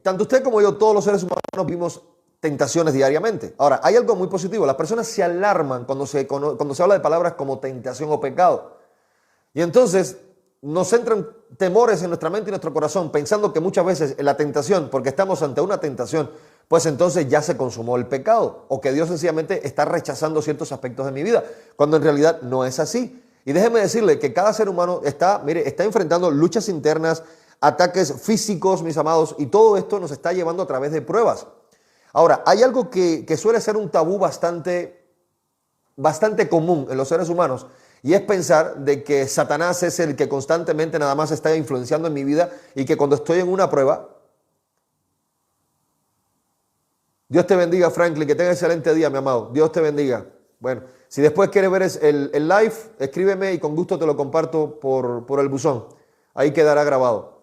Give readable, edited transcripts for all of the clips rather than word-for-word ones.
tanto usted como yo, todos los seres humanos vivimos tentaciones diariamente. Ahora, hay algo muy positivo. Las personas se alarman cuando se habla de palabras como tentación o pecado. Y entonces nos entran temores en nuestra mente y nuestro corazón, pensando que muchas veces la tentación, porque estamos ante una tentación, pues entonces ya se consumó el pecado, o que Dios sencillamente está rechazando ciertos aspectos de mi vida, cuando en realidad no es así. Y déjeme decirle que cada ser humano está enfrentando luchas internas, ataques físicos, mis amados, y todo esto nos está llevando a través de pruebas. Ahora, hay algo que suele ser un tabú bastante común en los seres humanos, y es pensar de que Satanás es el que constantemente nada más está influenciando en mi vida y que cuando estoy en una prueba... Dios te bendiga, Franklin, que tenga excelente día, mi amado. Dios te bendiga. Bueno, si después quieres ver el live, escríbeme y con gusto te lo comparto por el buzón. Ahí quedará grabado.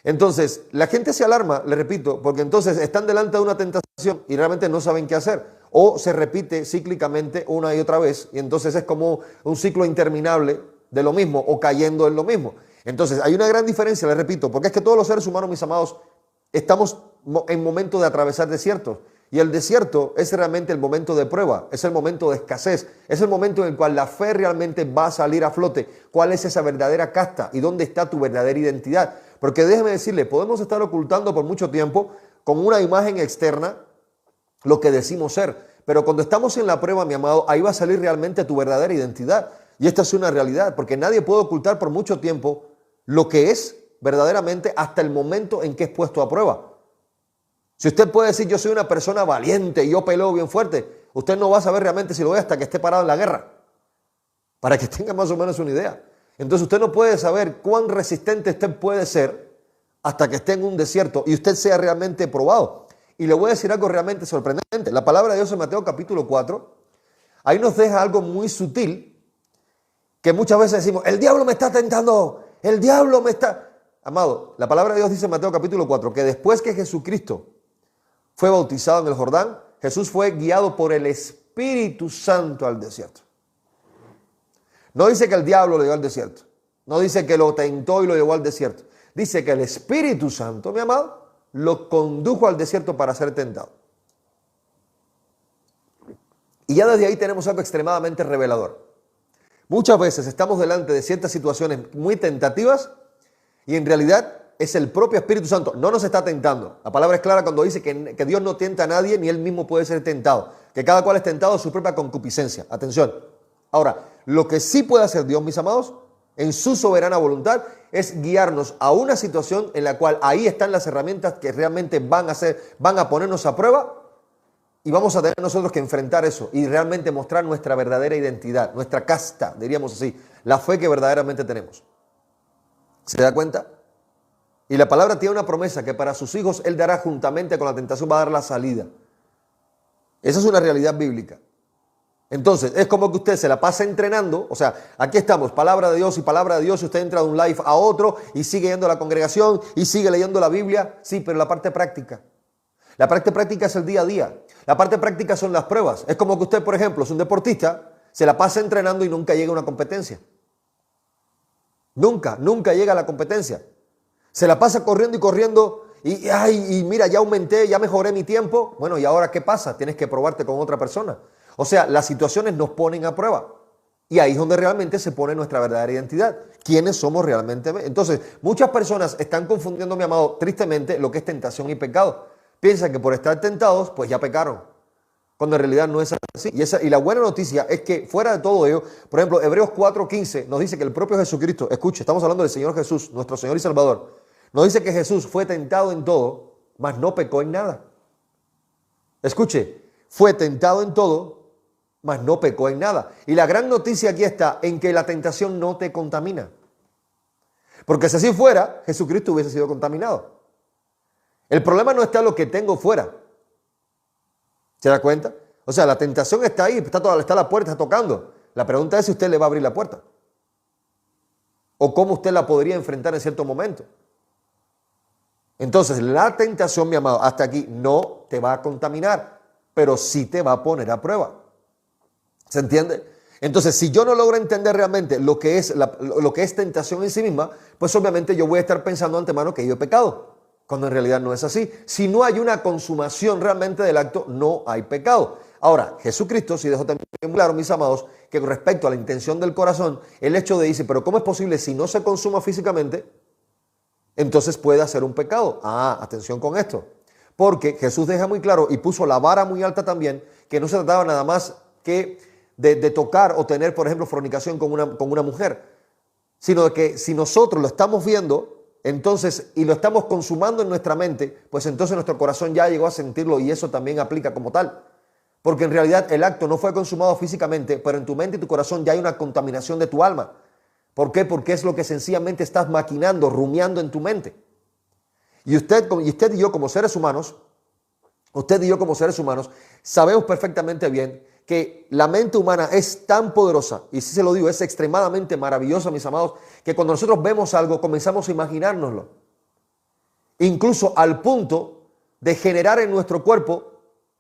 Entonces, la gente se alarma, le repito, porque entonces están delante de una tentación y realmente no saben qué hacer. O se repite cíclicamente una y otra vez y entonces es como un ciclo interminable de lo mismo o cayendo en lo mismo. Entonces, hay una gran diferencia, le repito, porque es que todos los seres humanos, mis amados, estamos en momento de atravesar desiertos. Y el desierto es realmente el momento de prueba, es el momento de escasez, es el momento en el cual la fe realmente va a salir a flote. ¿Cuál es esa verdadera casta y dónde está tu verdadera identidad? Porque déjeme decirle, podemos estar ocultando por mucho tiempo con una imagen externa lo que decimos ser. Pero cuando estamos en la prueba, mi amado, ahí va a salir realmente tu verdadera identidad. Y esta es una realidad, porque nadie puede ocultar por mucho tiempo lo que es verdaderamente hasta el momento en que es puesto a prueba. Si usted puede decir, yo soy una persona valiente y yo peleo bien fuerte, usted no va a saber realmente si lo es hasta que esté parado en la guerra, para que tenga más o menos una idea. Entonces usted no puede saber cuán resistente usted puede ser hasta que esté en un desierto y usted sea realmente probado. Y le voy a decir algo realmente sorprendente. La palabra de Dios en Mateo capítulo 4, ahí nos deja algo muy sutil, que muchas veces decimos, el diablo me está tentando, el diablo me está... Amado, la palabra de Dios dice en Mateo capítulo 4, que después que Jesucristo fue bautizado en el Jordán, Jesús fue guiado por el Espíritu Santo al desierto. No dice que el diablo lo llevó al desierto. No dice que lo tentó y lo llevó al desierto. Dice que el Espíritu Santo, mi amado, lo condujo al desierto para ser tentado. Y ya desde ahí tenemos algo extremadamente revelador. Muchas veces estamos delante de ciertas situaciones muy tentativas y en realidad es el propio Espíritu Santo. No nos está tentando. La palabra es clara cuando dice que Dios no tienta a nadie ni Él mismo puede ser tentado. Que cada cual es tentado a su propia concupiscencia. Atención. Ahora, lo que sí puede hacer Dios, mis amados, en su soberana voluntad, es guiarnos a una situación en la cual ahí están las herramientas que realmente van a ponernos a prueba y vamos a tener nosotros que enfrentar eso y realmente mostrar nuestra verdadera identidad, nuestra casta, diríamos así, la fe que verdaderamente tenemos. ¿Se da cuenta? Y la palabra tiene una promesa que para sus hijos Él dará juntamente con la tentación, va a dar la salida. Esa es una realidad bíblica. Entonces, es como que usted se la pasa entrenando, o sea, aquí estamos, palabra de Dios y palabra de Dios, y usted entra de un live a otro y sigue yendo a la congregación y sigue leyendo la Biblia, sí, pero la parte práctica. La parte práctica es el día a día. La parte práctica son las pruebas. Es como que usted, por ejemplo, es un deportista, se la pasa entrenando y nunca llega a una competencia. Nunca llega a la competencia. Se la pasa corriendo y corriendo y mira, ya aumenté, ya mejoré mi tiempo. Bueno, ¿y ahora qué pasa? Tienes que probarte con otra persona. O sea, las situaciones nos ponen a prueba. Y ahí es donde realmente se pone nuestra verdadera identidad. ¿Quiénes somos realmente? Entonces, muchas personas están confundiendo, mi amado, tristemente, lo que es tentación y pecado. Piensan que por estar tentados, pues ya pecaron. Cuando en realidad no es así. Y la buena noticia es que fuera de todo ello, por ejemplo, Hebreos 4:15 nos dice que el propio Jesucristo, escuche, estamos hablando del Señor Jesús, nuestro Señor y Salvador, nos dice que Jesús fue tentado en todo, mas no pecó en nada. Escuche, fue tentado en todo, mas no pecó en nada. Y la gran noticia aquí está en que la tentación no te contamina. Porque si así fuera, Jesucristo hubiese sido contaminado. El problema no está en lo que tengo fuera. ¿Se da cuenta? O sea, la tentación está ahí, está a la puerta, está tocando. La pregunta es si usted le va a abrir la puerta. O cómo usted la podría enfrentar en cierto momento. Entonces, la tentación, mi amado, hasta aquí no te va a contaminar, pero sí te va a poner a prueba. ¿Se entiende? Entonces, si yo no logro entender realmente lo que es tentación en sí misma, pues obviamente yo voy a estar pensando antemano que yo he pecado. cuando en realidad no es así. Si no hay una consumación realmente del acto, no hay pecado. Ahora, Jesucristo sí dejó también muy claro, mis amados, que con respecto a la intención del corazón, el hecho de decir, pero ¿cómo es posible si no se consuma físicamente? Entonces puede hacer un pecado. Atención con esto. Porque Jesús deja muy claro y puso la vara muy alta también, que no se trataba nada más que de tocar o tener, por ejemplo, fornicación con una mujer, sino de que si nosotros lo estamos viendo, entonces, y lo estamos consumando en nuestra mente, pues entonces nuestro corazón ya llegó a sentirlo y eso también aplica como tal. Porque en realidad el acto no fue consumado físicamente, pero en tu mente y tu corazón ya hay una contaminación de tu alma. ¿Por qué? Porque es lo que sencillamente estás maquinando, rumiando en tu mente. Y usted y yo como seres humanos, sabemos perfectamente bien que la mente humana es tan poderosa, y si se lo digo, es extremadamente maravillosa, mis amados, que cuando nosotros vemos algo comenzamos a imaginárnoslo. Incluso al punto de generar en nuestro cuerpo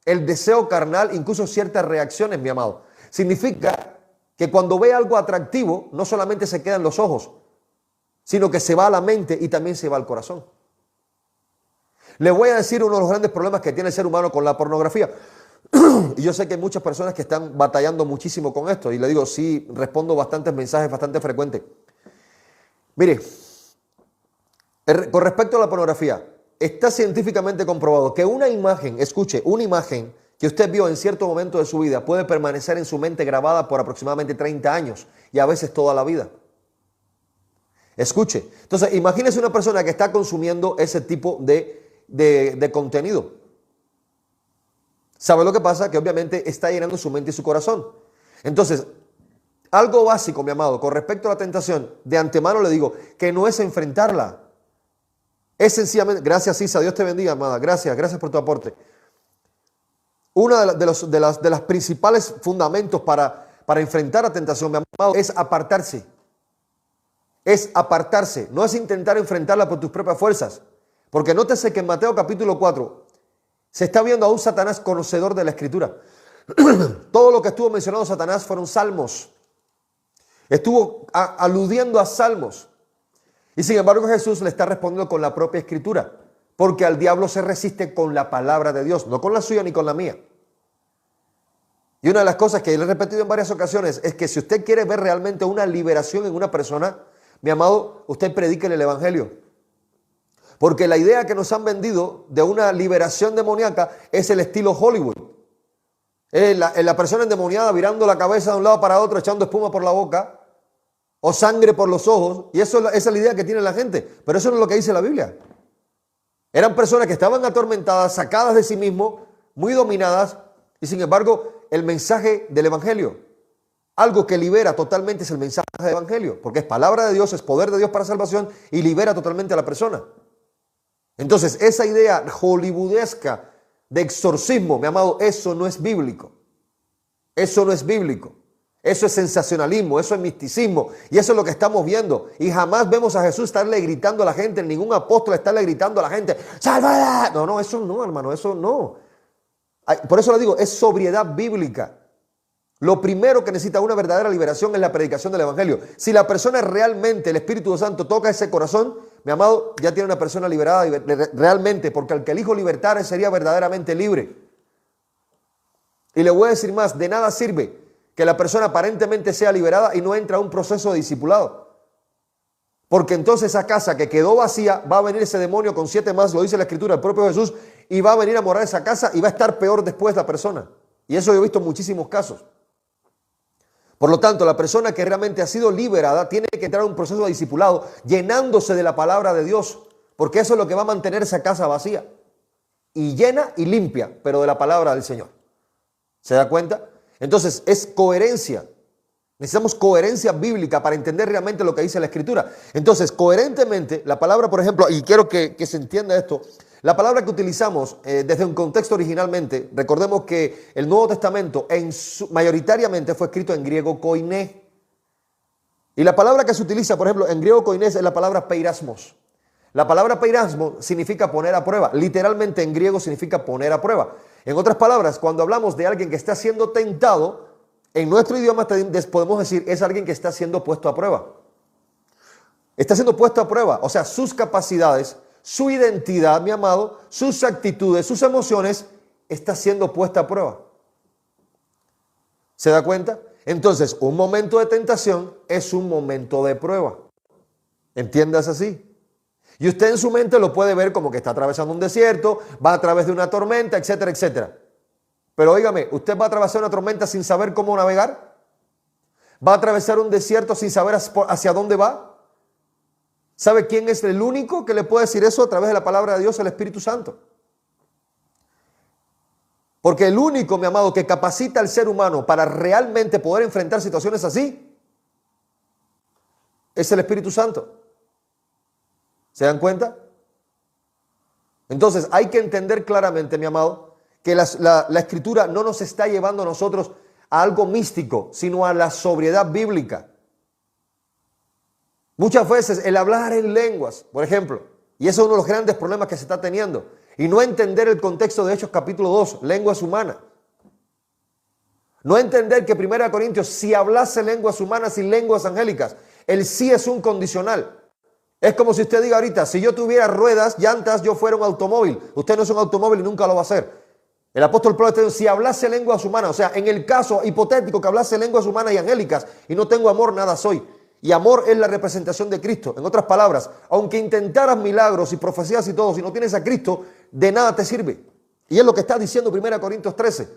el deseo carnal, incluso ciertas reacciones, mi amado. Significa que cuando ve algo atractivo, no solamente se quedan los ojos, sino que se va a la mente y también se va al corazón. Le voy a decir uno de los grandes problemas que tiene el ser humano con la pornografía. Y yo sé que hay muchas personas que están batallando muchísimo con esto. Y le digo, sí, respondo bastantes mensajes, bastante frecuentes. Mire, con respecto a la pornografía, está científicamente comprobado que una imagen, escuche, una imagen que usted vio en cierto momento de su vida puede permanecer en su mente grabada por aproximadamente 30 años y a veces toda la vida. Escuche, entonces imagínese una persona que está consumiendo ese tipo de contenido. ¿Sabe lo que pasa? Que obviamente está llenando su mente y su corazón. Entonces, algo básico, mi amado, con respecto a la tentación, de antemano le digo que no es enfrentarla. Es sencillamente, gracias Isa, Dios te bendiga, amada, gracias por tu aporte. Uno de los principales fundamentos para enfrentar la tentación, mi amado, es apartarse. Es apartarse, no es intentar enfrentarla por tus propias fuerzas. Porque nótese que en Mateo capítulo 4 se está viendo a un Satanás conocedor de la Escritura. Todo lo que estuvo mencionando Satanás fueron salmos. Estuvo aludiendo a salmos. Y sin embargo Jesús le está respondiendo con la propia Escritura. Porque al diablo se resiste con la palabra de Dios, no con la suya ni con la mía. Y una de las cosas que le he repetido en varias ocasiones es que si usted quiere ver realmente una liberación en una persona, mi amado, usted predíquele el Evangelio. Porque la idea que nos han vendido de una liberación demoníaca es el estilo Hollywood. La persona endemoniada virando la cabeza de un lado para otro, echando espuma por la boca o sangre por los ojos. Y esa es la idea que tiene la gente. Pero eso no es lo que dice la Biblia. Eran personas que estaban atormentadas, sacadas de sí mismos, muy dominadas. Y sin embargo, el mensaje del Evangelio, algo que libera totalmente, es el mensaje del Evangelio. Porque es palabra de Dios, es poder de Dios para salvación y libera totalmente a la persona. Entonces, esa idea hollywoodesca de exorcismo, mi amado, eso no es bíblico. Eso no es bíblico. Eso es sensacionalismo, eso es misticismo. Y eso es lo que estamos viendo. Y jamás vemos a Jesús estarle gritando a la gente, ningún apóstol estarle gritando a la gente, ¡sálvala! No, eso no, hermano, eso no. Por eso le digo, es sobriedad bíblica. Lo primero que necesita una verdadera liberación es la predicación del Evangelio. Si la persona realmente, el Espíritu Santo toca ese corazón, mi amado, ya tiene una persona liberada realmente, porque al que el Hijo libertare sería verdaderamente libre. Y le voy a decir más, de nada sirve que la persona aparentemente sea liberada y no entra a un proceso de discipulado. Porque entonces esa casa que quedó vacía, va a venir ese demonio con 7 más, lo dice la Escritura, el propio Jesús, y va a venir a morar esa casa y va a estar peor después la persona. Y eso yo he visto en muchísimos casos. Por lo tanto, la persona que realmente ha sido liberada tiene que entrar a un proceso de discipulado llenándose de la palabra de Dios, porque eso es lo que va a mantener esa casa vacía y llena y limpia, pero de la palabra del Señor. ¿Se da cuenta? Entonces, es coherencia. Necesitamos coherencia bíblica para entender realmente lo que dice la Escritura. Entonces, coherentemente, la palabra, por ejemplo, y quiero que se entienda esto, la palabra que utilizamos desde un contexto originalmente, recordemos que el Nuevo Testamento mayoritariamente fue escrito en griego koiné. Y la palabra que se utiliza, por ejemplo, en griego koiné es la palabra peirasmos. La palabra peirasmos significa poner a prueba. Literalmente en griego significa poner a prueba. En otras palabras, cuando hablamos de alguien que está siendo tentado, en nuestro idioma podemos decir es alguien que está siendo puesto a prueba. Está siendo puesto a prueba, o sea, sus capacidades, su identidad, mi amado, sus actitudes, sus emociones, está siendo puesta a prueba. ¿Se da cuenta? Entonces, un momento de tentación es un momento de prueba. ¿Entiendas así? Y usted en su mente lo puede ver como que está atravesando un desierto, va a través de una tormenta, etcétera, etcétera. Pero óigame, ¿usted va a atravesar una tormenta sin saber cómo navegar? ¿Va a atravesar un desierto sin saber hacia dónde va? ¿Sabe quién es el único que le puede decir eso a través de la palabra de Dios? El Espíritu Santo. Porque el único, mi amado, que capacita al ser humano para realmente poder enfrentar situaciones así, es el Espíritu Santo. ¿Se dan cuenta? Entonces hay que entender claramente, mi amado, que la Escritura no nos está llevando a nosotros a algo místico, sino a la sobriedad bíblica. Muchas veces el hablar en lenguas, por ejemplo, y eso es uno de los grandes problemas que se está teniendo, y no entender el contexto de Hechos capítulo 2, lenguas humanas. No entender que 1 Corintios, si hablase lenguas humanas y lenguas angélicas, el sí es un condicional. Es como si usted diga ahorita, si yo tuviera ruedas, llantas, yo fuera un automóvil. Usted no es un automóvil y nunca lo va a hacer. El apóstol Pablo está diciendo, si hablase lenguas humanas, o sea, en el caso hipotético que hablase lenguas humanas y angélicas y no tengo amor, nada soy. Y amor es la representación de Cristo. En otras palabras, aunque intentaras milagros y profecías y todo, si no tienes a Cristo, de nada te sirve. Y es lo que está diciendo 1 Corintios 13.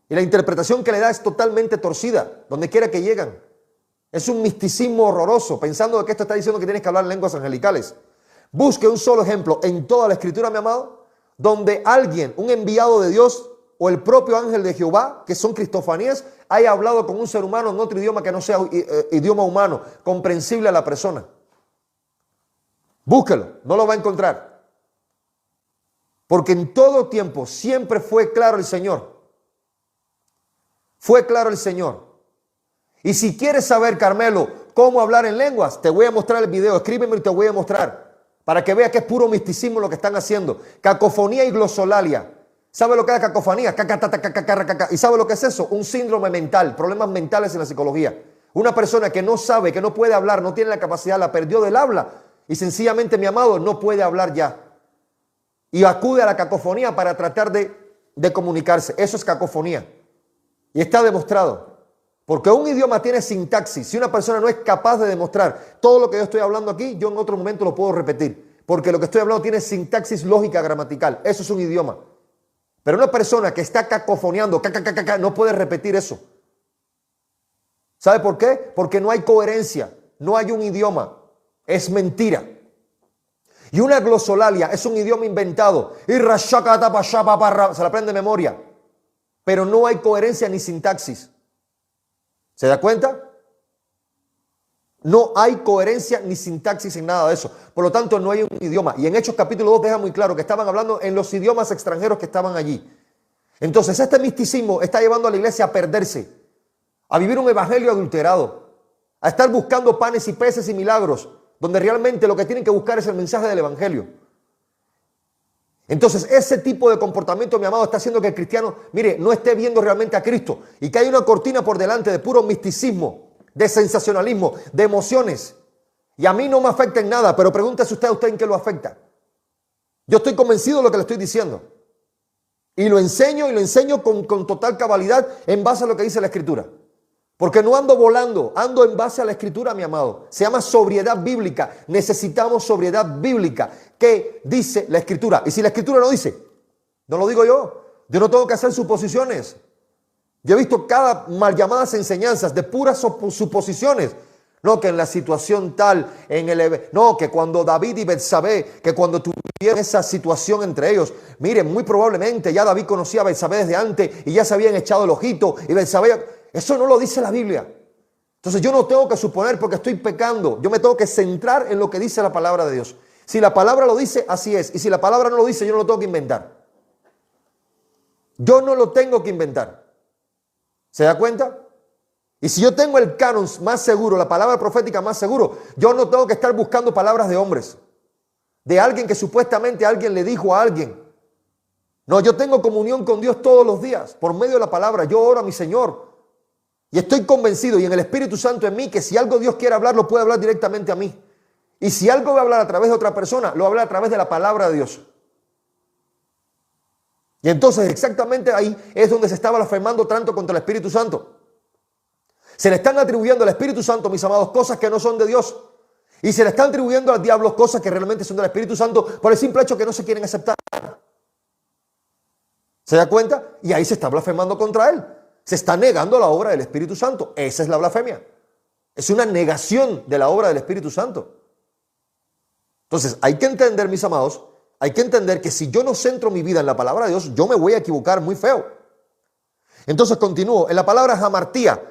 Y la interpretación que le da es totalmente torcida, donde quiera que llegan. Es un misticismo horroroso, pensando que esto está diciendo que tienes que hablar lenguas angelicales. Busque un solo ejemplo en toda la Escritura, mi amado, donde alguien, un enviado de Dios o el propio ángel de Jehová, que son cristofanías, haya hablado con un ser humano en otro idioma que no sea idioma humano, comprensible a la persona. Búsquelo, no lo va a encontrar. Porque en todo tiempo siempre fue claro el Señor. Fue claro el Señor. Y si quieres saber, Carmelo, cómo hablar en lenguas, te voy a mostrar el video, escríbeme y te voy a mostrar, para que veas que es puro misticismo lo que están haciendo. Cacofonía y glosolalia. ¿Sabe lo que es la cacofonía? ¿Y sabe lo que es eso? Un síndrome mental, problemas mentales en la psicología. Una persona que no sabe, que no puede hablar, no tiene la capacidad, la perdió del habla y sencillamente, mi amado, no puede hablar ya. Y acude a la cacofonía para tratar de comunicarse. Eso es cacofonía. Y está demostrado. Porque un idioma tiene sintaxis. Si una persona no es capaz de demostrar todo lo que yo estoy hablando aquí, yo en otro momento lo puedo repetir. Porque lo que estoy hablando tiene sintaxis lógica gramatical. Eso es un idioma. Pero una persona que está cacofoneando, no puede repetir eso. ¿Sabe por qué? Porque no hay coherencia. No hay un idioma. Es mentira. Y una glosolalia es un idioma inventado. Se la aprende de memoria. Pero no hay coherencia ni sintaxis. ¿Se da cuenta? No hay coherencia ni sintaxis en nada de eso. Por lo tanto, no hay un idioma. Y en Hechos capítulo 2 deja muy claro que estaban hablando en los idiomas extranjeros que estaban allí. Entonces, este misticismo está llevando a la iglesia a perderse, a vivir un evangelio adulterado, a estar buscando panes y peces y milagros, donde realmente lo que tienen que buscar es el mensaje del evangelio. Entonces, ese tipo de comportamiento, mi amado, está haciendo que el cristiano, mire, no esté viendo realmente a Cristo y que hay una cortina por delante de puro misticismo, de sensacionalismo, de emociones. Y a mí no me afecta en nada, pero pregúntese usted en qué lo afecta. Yo estoy convencido de lo que le estoy diciendo. Y lo enseño con total cabalidad en base a lo que dice la Escritura. Porque no ando volando, ando en base a la Escritura, mi amado. Se llama sobriedad bíblica. Necesitamos sobriedad bíblica. ¿Qué dice la Escritura? Y si la Escritura no dice, no lo digo yo. Yo no tengo que hacer suposiciones. Yo he visto cada mal llamadas enseñanzas de puras suposiciones. No, que en la situación tal, no, que cuando David y Betsabé, que cuando tuvieron esa situación entre ellos, miren, muy probablemente ya David conocía a Betsabé desde antes y ya se habían echado el ojito y Betsabé, eso no lo dice la Biblia. Entonces yo no tengo que suponer porque estoy pecando, yo me tengo que centrar en lo que dice la palabra de Dios. Si la palabra lo dice, así es, y si la palabra no lo dice, yo no lo tengo que inventar. Yo no lo tengo que inventar. ¿Se da cuenta? Y si yo tengo el canon más seguro, la palabra profética más seguro, yo no tengo que estar buscando palabras de hombres, de alguien que supuestamente alguien le dijo a alguien. No, yo tengo comunión con Dios todos los días, por medio de la palabra. Yo oro a mi Señor y estoy convencido y en el Espíritu Santo en mí que si algo Dios quiere hablar, lo puede hablar directamente a mí. Y si algo va a hablar a través de otra persona, lo va a hablar a través de la palabra de Dios. Y entonces exactamente ahí es donde se está blasfemando tanto contra el Espíritu Santo. Se le están atribuyendo al Espíritu Santo, mis amados, cosas que no son de Dios. Y se le están atribuyendo al diablo cosas que realmente son del Espíritu Santo por el simple hecho que no se quieren aceptar. ¿Se da cuenta? Y ahí se está blasfemando contra él. Se está negando la obra del Espíritu Santo. Esa es la blasfemia. Es una negación de la obra del Espíritu Santo. Entonces hay que entender, mis amados, hay que entender que si yo no centro mi vida en la palabra de Dios, yo me voy a equivocar muy feo. Entonces continúo. En la palabra hamartía,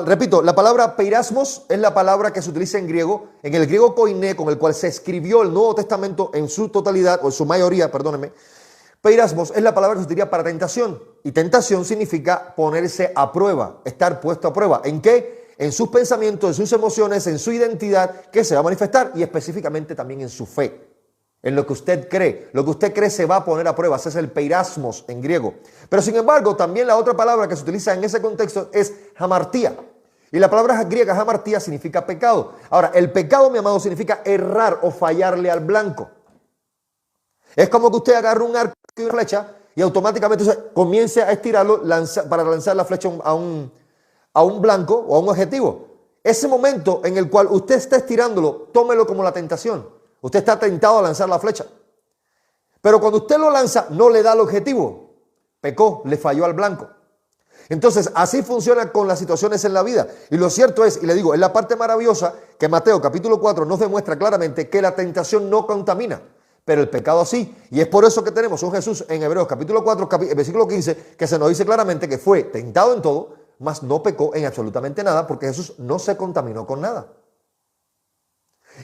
repito, la palabra peirasmos es la palabra que se utiliza en griego, en el griego koiné, con el cual se escribió el Nuevo Testamento en su totalidad, o en su mayoría, perdónenme. Peirasmos es la palabra que se utiliza para tentación. Y tentación significa ponerse a prueba, estar puesto a prueba. ¿En qué? En sus pensamientos, en sus emociones, en su identidad, que se va a manifestar, y específicamente también en su fe. En lo que usted cree. Lo que usted cree se va a poner a prueba. Ese es el peirasmos en griego. Pero sin embargo, también la otra palabra que se utiliza en ese contexto es hamartía. Y la palabra griega hamartía significa pecado. Ahora, el pecado, mi amado, significa errar o fallarle al blanco. Es como que usted agarra un arco y una flecha y automáticamente comience a estirarlo para lanzar la flecha a un blanco o a un objetivo. Ese momento en el cual usted está estirándolo, tómelo como la tentación. Usted está tentado a lanzar la flecha. Pero cuando usted lo lanza, no le da el objetivo. Pecó, le falló al blanco. Entonces, así funciona con las situaciones en la vida. Y lo cierto es, y le digo, es la parte maravillosa que Mateo capítulo 4 nos demuestra claramente que la tentación no contamina, pero el pecado sí. Y es por eso que tenemos un Jesús en Hebreos capítulo 4, versículo 15, que se nos dice claramente que fue tentado en todo, mas no pecó en absolutamente nada, porque Jesús no se contaminó con nada.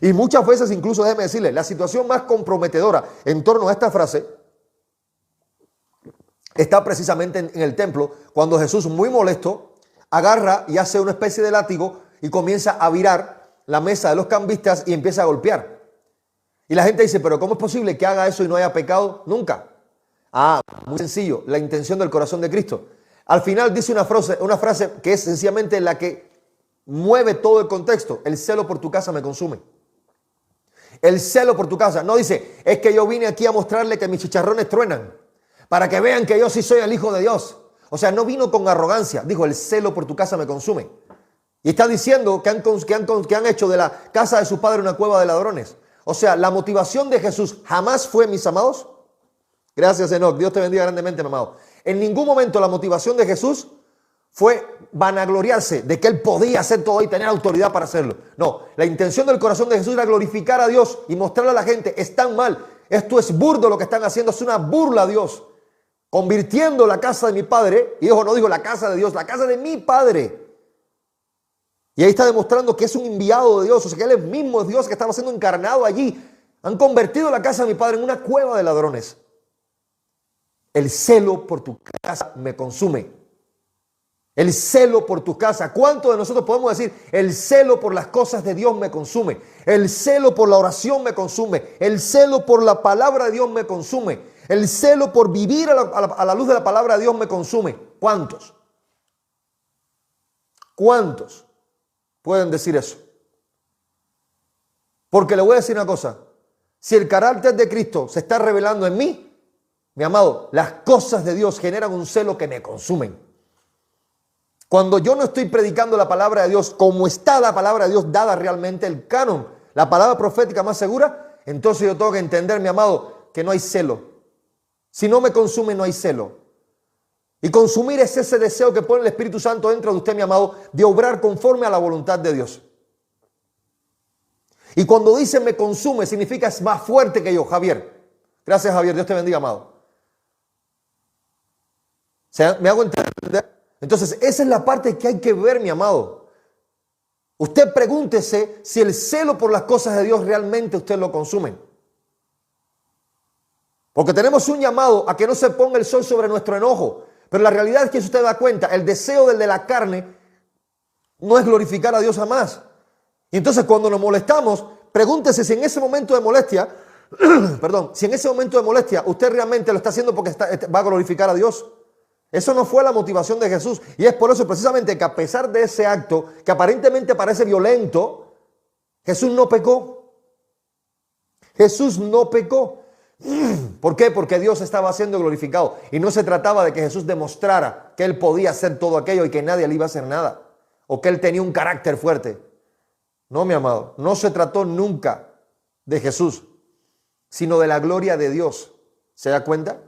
Y muchas veces, incluso déjeme decirle, la situación más comprometedora en torno a esta frase está precisamente en el templo, cuando Jesús, muy molesto, agarra y hace una especie de látigo y comienza a virar la mesa de los cambistas y empieza a golpear. Y la gente dice, pero ¿cómo es posible que haga eso y no haya pecado? Nunca. Ah, muy sencillo, la intención del corazón de Cristo. Al final dice una frase que es sencillamente la que mueve todo el contexto. El celo por tu casa me consume. El celo por tu casa. No dice, es que yo vine aquí a mostrarle que mis chicharrones truenan, para que vean que yo sí soy el Hijo de Dios. O sea, no vino con arrogancia. Dijo, el celo por tu casa me consume. Y está diciendo que han hecho de la casa de su padre una cueva de ladrones. O sea, la motivación de Jesús jamás fue, mis amados. Gracias, Enoch. Dios te bendiga grandemente, mi amado. En ningún momento la motivación de Jesús fue vanagloriarse de que él podía hacer todo y tener autoridad para hacerlo. No, la intención del corazón de Jesús era glorificar a Dios y mostrarle a la gente, están mal, esto es burdo lo que están haciendo, es una burla a Dios, convirtiendo la casa de mi padre, y no dijo la casa de Dios, la casa de mi padre. Y ahí está demostrando que es un enviado de Dios, o sea que él es mismo Dios que estaba siendo encarnado allí. Han convertido la casa de mi padre en una cueva de ladrones. El celo por tu casa me consume. El celo por tu casa. ¿Cuántos de nosotros podemos decir, el celo por las cosas de Dios me consume? El celo por la oración me consume. El celo por la palabra de Dios me consume. El celo por vivir a la luz de la palabra de Dios me consume. ¿Cuántos? ¿Cuántos pueden decir eso? Porque le voy a decir una cosa. Si el carácter de Cristo se está revelando en mí, mi amado, las cosas de Dios generan un celo que me consumen. Cuando yo no estoy predicando la palabra de Dios como está la palabra de Dios dada realmente, el canon, la palabra profética más segura, entonces yo tengo que entender, mi amado, que no hay celo. Si no me consume, no hay celo. Y consumir es ese deseo que pone el Espíritu Santo dentro de usted, mi amado, de obrar conforme a la voluntad de Dios. Y cuando dice me consume, significa es más fuerte que yo, Javier. Gracias, Javier. Dios te bendiga, amado. ¿Me hago entender? Entonces, esa es la parte que hay que ver, mi amado. Usted pregúntese si el celo por las cosas de Dios realmente usted lo consume. Porque tenemos un llamado a que no se ponga el sol sobre nuestro enojo. Pero la realidad es que si usted da cuenta, el deseo del de la carne no es glorificar a Dios jamás. Y entonces cuando nos molestamos, pregúntese si en ese momento de molestia, si en ese momento de molestia usted realmente lo está haciendo porque va a glorificar a Dios. Eso no fue la motivación de Jesús. Y es por eso precisamente que a pesar de ese acto que aparentemente parece violento, Jesús no pecó. Jesús no pecó. ¿Por qué? Porque Dios estaba siendo glorificado. Y no se trataba de que Jesús demostrara que Él podía hacer todo aquello y que nadie le iba a hacer nada. O que Él tenía un carácter fuerte. No, mi amado. No se trató nunca de Jesús, sino de la gloria de Dios. ¿Se da cuenta?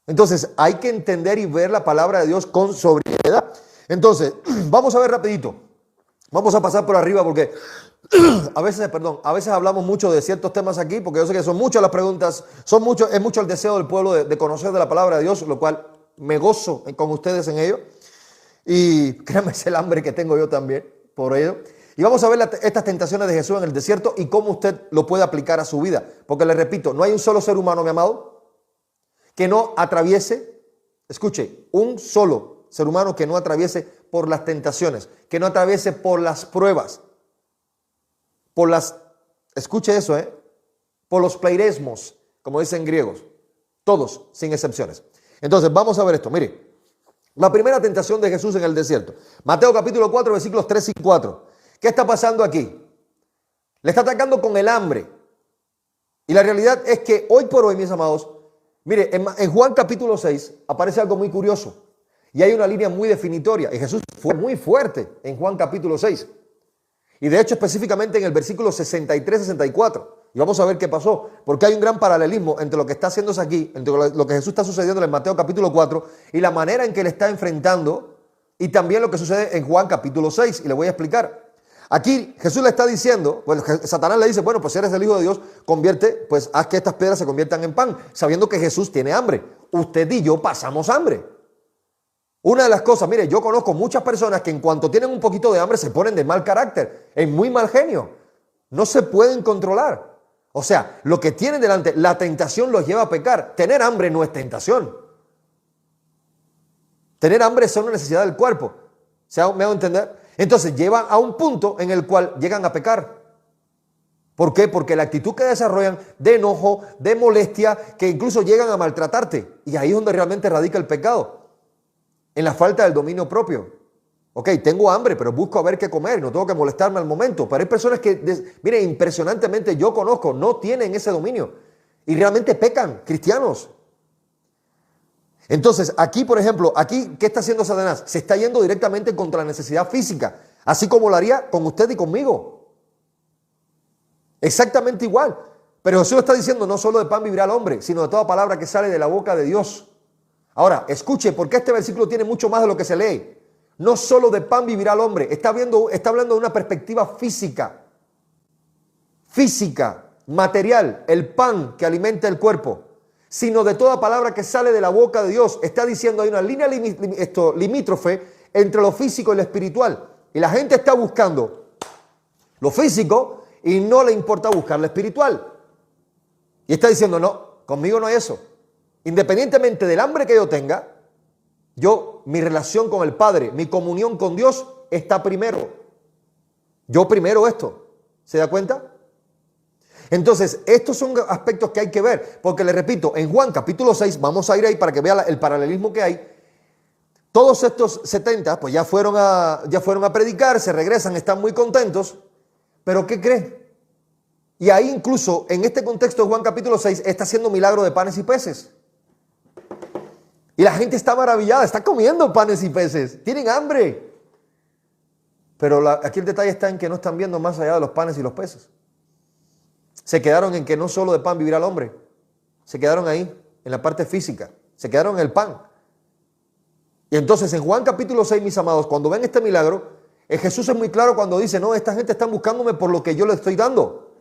Entonces hay que entender y ver la palabra de Dios con sobriedad. Entonces, vamos a ver rapidito. Vamos a pasar por arriba porque a veces hablamos mucho de ciertos temas aquí, porque yo sé que son muchas las preguntas, es mucho el deseo del pueblo de conocer de la palabra de Dios, lo cual me gozo con ustedes en ello. Y créanme, es el hambre que tengo yo también por ello. Y vamos a ver estas tentaciones de Jesús en el desierto y cómo usted lo puede aplicar a su vida. Porque le repito, no hay un solo ser humano, mi amado, que no atraviese, escuche, un solo ser humano que no atraviese por las tentaciones, que no atraviese por las pruebas, escuche eso, por los pleiresmos, como dicen griegos, todos, sin excepciones. Entonces, vamos a ver esto, mire, la primera tentación de Jesús en el desierto, Mateo capítulo 4, versículos 3 y 4. ¿Qué está pasando aquí? Le está atacando con el hambre. Y la realidad es que hoy por hoy, mis amados, mire, en Juan capítulo 6 aparece algo muy curioso. Y hay una línea muy definitoria. Y Jesús fue muy fuerte en Juan capítulo 6. Y de hecho específicamente en el versículo 63-64. Y vamos a ver qué pasó. Porque hay un gran paralelismo entre lo que está haciéndose aquí, entre lo que Jesús está sucediendo en Mateo capítulo 4 y la manera en que le está enfrentando y también lo que sucede en Juan capítulo 6. Y le voy a explicar. Aquí Jesús le está diciendo, bueno, Satanás le dice, bueno, pues si eres el Hijo de Dios, pues haz que estas piedras se conviertan en pan, sabiendo que Jesús tiene hambre. Usted y yo pasamos hambre. Una de las cosas, mire, yo conozco muchas personas que en cuanto tienen un poquito de hambre se ponen de mal carácter, en muy mal genio. No se pueden controlar. O sea, lo que tienen delante, la tentación los lleva a pecar. Tener hambre no es tentación. Tener hambre es una necesidad del cuerpo. ¿Me hago entender? Entonces llevan a un punto en el cual llegan a pecar. ¿Por qué? Porque la actitud que desarrollan de enojo, de molestia, que incluso llegan a maltratarte. Y ahí es donde realmente radica el pecado. En la falta del dominio propio. Ok, tengo hambre, pero busco a ver qué comer. No tengo que molestarme al momento. Pero hay personas que, mire, impresionantemente yo conozco, no tienen ese dominio. Y realmente pecan, cristianos. Entonces, aquí, por ejemplo, ¿qué está haciendo Satanás? Se está yendo directamente contra la necesidad física, así como lo haría con usted y conmigo. Exactamente igual. Pero Jesús está diciendo, no solo de pan vivirá el hombre, sino de toda palabra que sale de la boca de Dios. Ahora, escuche, porque este versículo tiene mucho más de lo que se lee. No solo de pan vivirá el hombre, está hablando de una perspectiva física, material, el pan que alimenta el cuerpo, sino de toda palabra que sale de la boca de Dios. Está diciendo, hay una línea limítrofe entre lo físico y lo espiritual. Y la gente está buscando lo físico y no le importa buscar lo espiritual. Y está diciendo, no, conmigo no hay eso. Independientemente del hambre que yo tenga, mi relación con el Padre, mi comunión con Dios está primero. Yo primero esto. ¿Se da cuenta? Entonces, estos son aspectos que hay que ver, porque le repito, en Juan capítulo 6, vamos a ir ahí para que vea el paralelismo que hay. Todos estos 70, pues ya fueron a predicar, se regresan, están muy contentos, pero ¿qué cree? Y ahí incluso, en este contexto de Juan capítulo 6, está haciendo milagro de panes y peces. Y la gente está maravillada, está comiendo panes y peces, tienen hambre. Pero aquí el detalle está en que no están viendo más allá de los panes y los peces. Se quedaron en que no solo de pan vivirá el hombre. Se quedaron ahí, en la parte física. Se quedaron en el pan. Y entonces en Juan capítulo 6, mis amados, cuando ven este milagro, Jesús es muy claro cuando dice, no, esta gente está buscándome por lo que yo le estoy dando,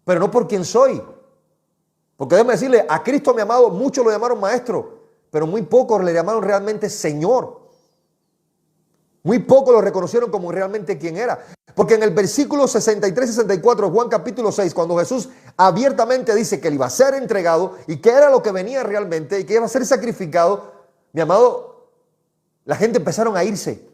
pero no por quién soy. Porque déjeme decirle, a Cristo, mi amado, muchos lo llamaron maestro, pero muy pocos le llamaron realmente Señor. Muy pocos lo reconocieron como realmente quién era. Porque en el versículo 63-64 de Juan capítulo 6, cuando Jesús abiertamente dice que él iba a ser entregado y que era lo que venía realmente y que iba a ser sacrificado, mi amado, la gente empezaron a irse.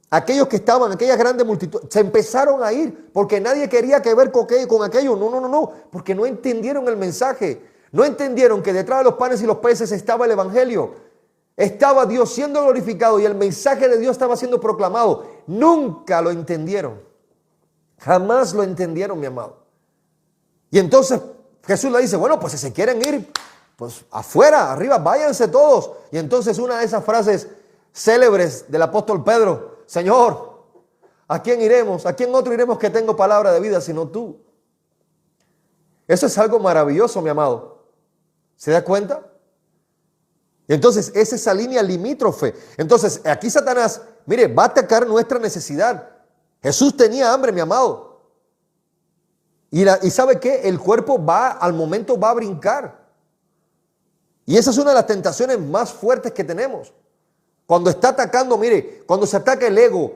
Aquellos que estaban, aquella grande multitud, se empezaron a ir porque nadie quería que ver con aquello. No, porque no entendieron el mensaje. No entendieron que detrás de los panes y los peces estaba el evangelio. Estaba Dios siendo glorificado y el mensaje de Dios estaba siendo proclamado. Nunca lo entendieron. Jamás lo entendieron, mi amado. Y entonces Jesús le dice, bueno, pues si se quieren ir, pues afuera, arriba, váyanse todos. Y entonces una de esas frases célebres del apóstol Pedro, Señor, ¿a quién iremos? ¿A quién otro iremos que tengo palabra de vida sino tú? Eso es algo maravilloso, mi amado. ¿Se da cuenta? Y entonces es esa línea limítrofe. Entonces aquí Satanás, mire, va a atacar nuestra necesidad. Jesús tenía hambre, mi amado. Y ¿sabe qué? El cuerpo al momento va a brincar. Y esa es una de las tentaciones más fuertes que tenemos. Cuando está atacando, mire, cuando se ataca el ego,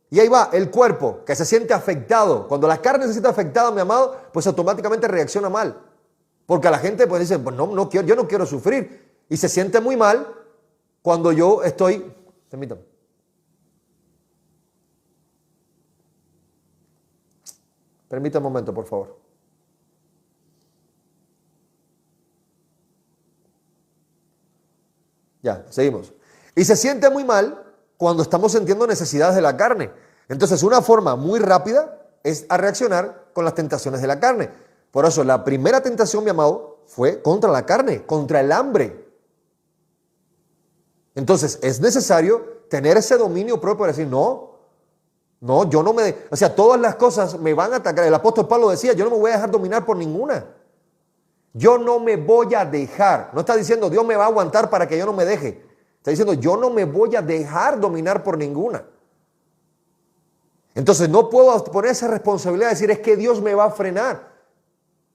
y ahí va el cuerpo que se siente afectado. Cuando la carne se siente afectada, mi amado, pues automáticamente reacciona mal. Porque a la gente pues dice, pues no quiero, yo no quiero sufrir. Y se siente muy mal cuando yo estoy, permítame. Permítame un momento, por favor. Ya, seguimos. Y se siente muy mal cuando estamos sintiendo necesidades de la carne. Entonces, una forma muy rápida es a reaccionar con las tentaciones de la carne. Por eso, la primera tentación, mi amado, fue contra la carne, contra el hambre. Entonces, es necesario tener ese dominio propio para decir, no, yo no me... O sea, todas las cosas me van a atacar. El apóstol Pablo decía, yo no me voy a dejar dominar por ninguna. Yo no me voy a dejar. No está diciendo, Dios me va a aguantar para que yo no me deje. Está diciendo, yo no me voy a dejar dominar por ninguna. Entonces, no puedo poner esa responsabilidad de decir, es que Dios me va a frenar.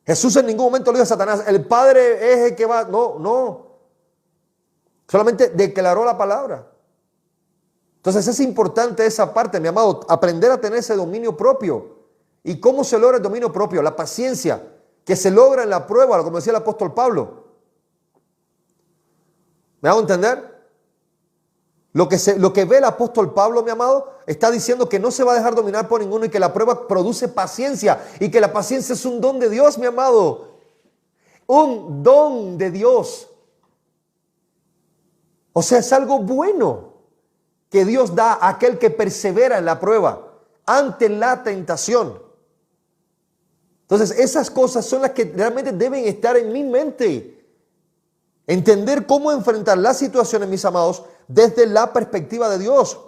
Jesús en ningún momento le dijo a Satanás, el Padre es el que va... No. Solamente declaró la palabra. Entonces es importante esa parte, mi amado, aprender a tener ese dominio propio. ¿Y cómo se logra el dominio propio? La paciencia que se logra en la prueba, como decía el apóstol Pablo. ¿Me hago entender? Lo que ve el apóstol Pablo, mi amado, está diciendo que no se va a dejar dominar por ninguno y que la prueba produce paciencia y que la paciencia es un don de Dios, mi amado. Un don de Dios. O sea, es algo bueno que Dios da a aquel que persevera en la prueba ante la tentación. Entonces, esas cosas son las que realmente deben estar en mi mente. Entender cómo enfrentar las situaciones, mis amados, desde la perspectiva de Dios.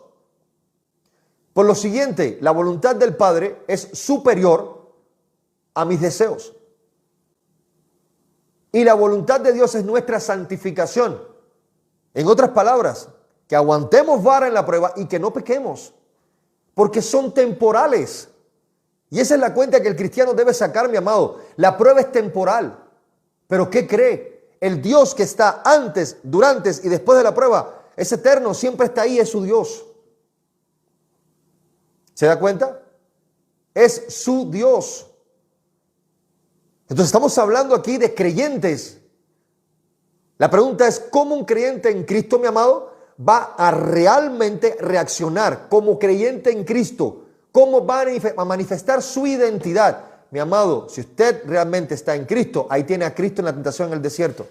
Por lo siguiente, la voluntad del Padre es superior a mis deseos. Y la voluntad de Dios es nuestra santificación. En otras palabras, que aguantemos vara en la prueba y que no pequemos, porque son temporales. Y esa es la cuenta que el cristiano debe sacar, mi amado. La prueba es temporal. Pero ¿qué cree? El Dios que está antes, durante y después de la prueba es eterno, siempre está ahí, es su Dios. ¿Se da cuenta? Es su Dios. Entonces estamos hablando aquí de creyentes. La pregunta es, ¿cómo un creyente en Cristo, mi amado, va a realmente reaccionar como creyente en Cristo? ¿Cómo va a manifestar su identidad? Mi amado, si usted realmente está en Cristo, ahí tiene a Cristo en la tentación en el desierto.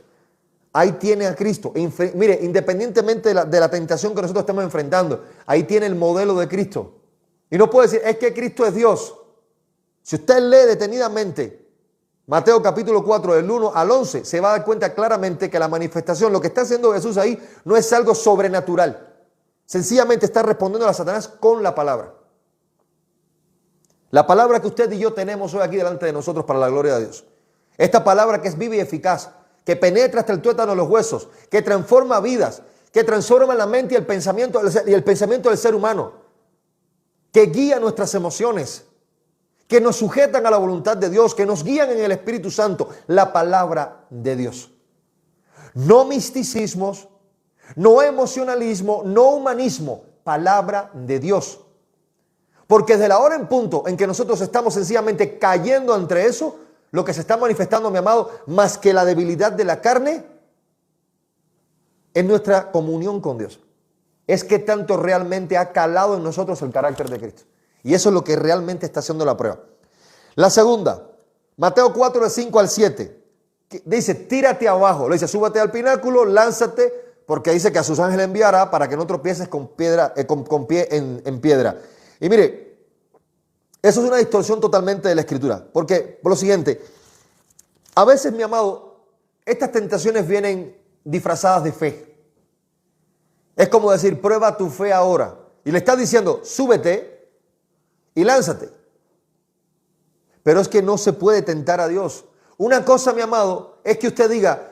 Ahí tiene a Cristo. Mire, independientemente de la tentación que nosotros estamos enfrentando, ahí tiene el modelo de Cristo. Y no puede decir, es que Cristo es Dios. Si usted lee detenidamente Mateo capítulo 4, del 1 al 11, se va a dar cuenta claramente que la manifestación, lo que está haciendo Jesús ahí, no es algo sobrenatural. Sencillamente está respondiendo a Satanás con la palabra. La palabra que usted y yo tenemos hoy aquí delante de nosotros para la gloria de Dios. Esta palabra que es viva y eficaz, que penetra hasta el tuétano de los huesos, que transforma vidas, que transforma la mente y el pensamiento del ser humano, que guía nuestras emociones, que nos sujetan a la voluntad de Dios, que nos guían en el Espíritu Santo, la palabra de Dios. No misticismos, no emocionalismo, no humanismo, palabra de Dios. Porque desde la hora en punto en que nosotros estamos sencillamente cayendo entre eso, lo que se está manifestando, mi amado, más que la debilidad de la carne, es nuestra comunión con Dios. Es que tanto realmente ha calado en nosotros el carácter de Cristo. Y eso es lo que realmente está haciendo la prueba. La segunda, Mateo 4, de 5 al 7. Dice, tírate abajo. Le dice, súbate al pináculo, lánzate, porque dice que a sus ángeles enviará para que no tropieces con pie en piedra. Y mire, Eso es una distorsión totalmente de la Escritura. Porque, por lo siguiente, a veces, mi amado, estas tentaciones vienen disfrazadas de fe. Es como decir, prueba tu fe ahora. Y le estás diciendo, súbete y lánzate. Pero es que no se puede tentar a Dios. Una cosa, mi amado, es que usted diga,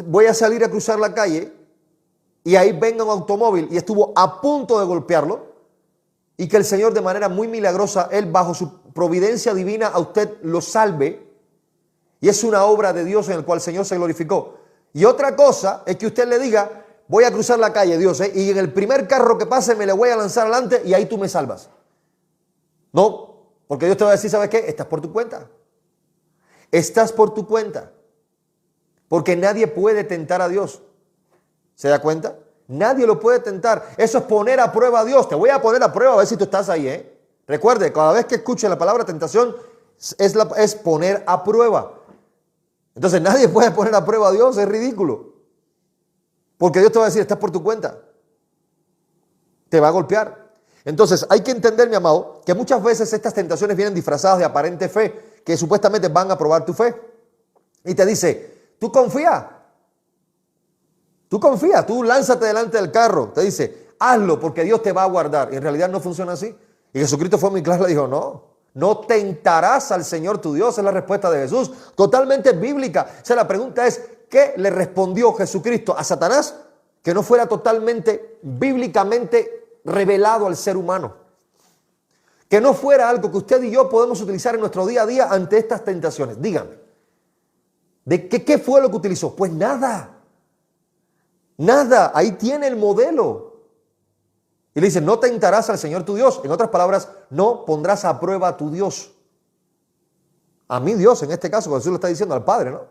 voy a salir a cruzar la calle y ahí venga un automóvil y estuvo a punto de golpearlo y que el Señor de manera muy milagrosa, Él bajo su providencia divina a usted lo salve y es una obra de Dios en la cual el Señor se glorificó. Y otra cosa es que usted le diga, voy a cruzar la calle, Dios, y en el primer carro que pase me le voy a lanzar adelante y ahí tú me salvas. No, porque Dios te va a decir, ¿sabes qué? Estás por tu cuenta. Estás por tu cuenta. Porque nadie puede tentar a Dios. ¿Se da cuenta? Nadie lo puede tentar. Eso es poner a prueba a Dios. Te voy a poner a prueba a ver si tú estás ahí, ¿eh? Recuerde, cada vez que escuche la palabra tentación, es poner a prueba. Entonces nadie puede poner a prueba a Dios, es ridículo. Porque Dios te va a decir, estás por tu cuenta. Te va a golpear. Entonces hay que entender, mi amado, que muchas veces estas tentaciones vienen disfrazadas de aparente fe, que supuestamente van a probar tu fe. Y te dice, tú confía, tú lánzate delante del carro. Te dice, hazlo porque Dios te va a guardar. Y en realidad no funciona así. Y Jesucristo fue muy claro, le dijo, no tentarás al Señor tu Dios. Es la respuesta de Jesús, totalmente bíblica. O sea, la pregunta es, ¿qué le respondió Jesucristo a Satanás? Que no fuera totalmente bíblicamente revelado al ser humano. Que no fuera algo que usted y yo podemos utilizar en nuestro día a día ante estas tentaciones. Dígame, ¿qué fue lo que utilizó? Pues nada. Nada, ahí tiene el modelo. Y le dice, no tentarás al Señor tu Dios. En otras palabras, no pondrás a prueba a tu Dios. A mi Dios, en este caso, Jesús lo está diciendo al Padre, ¿no?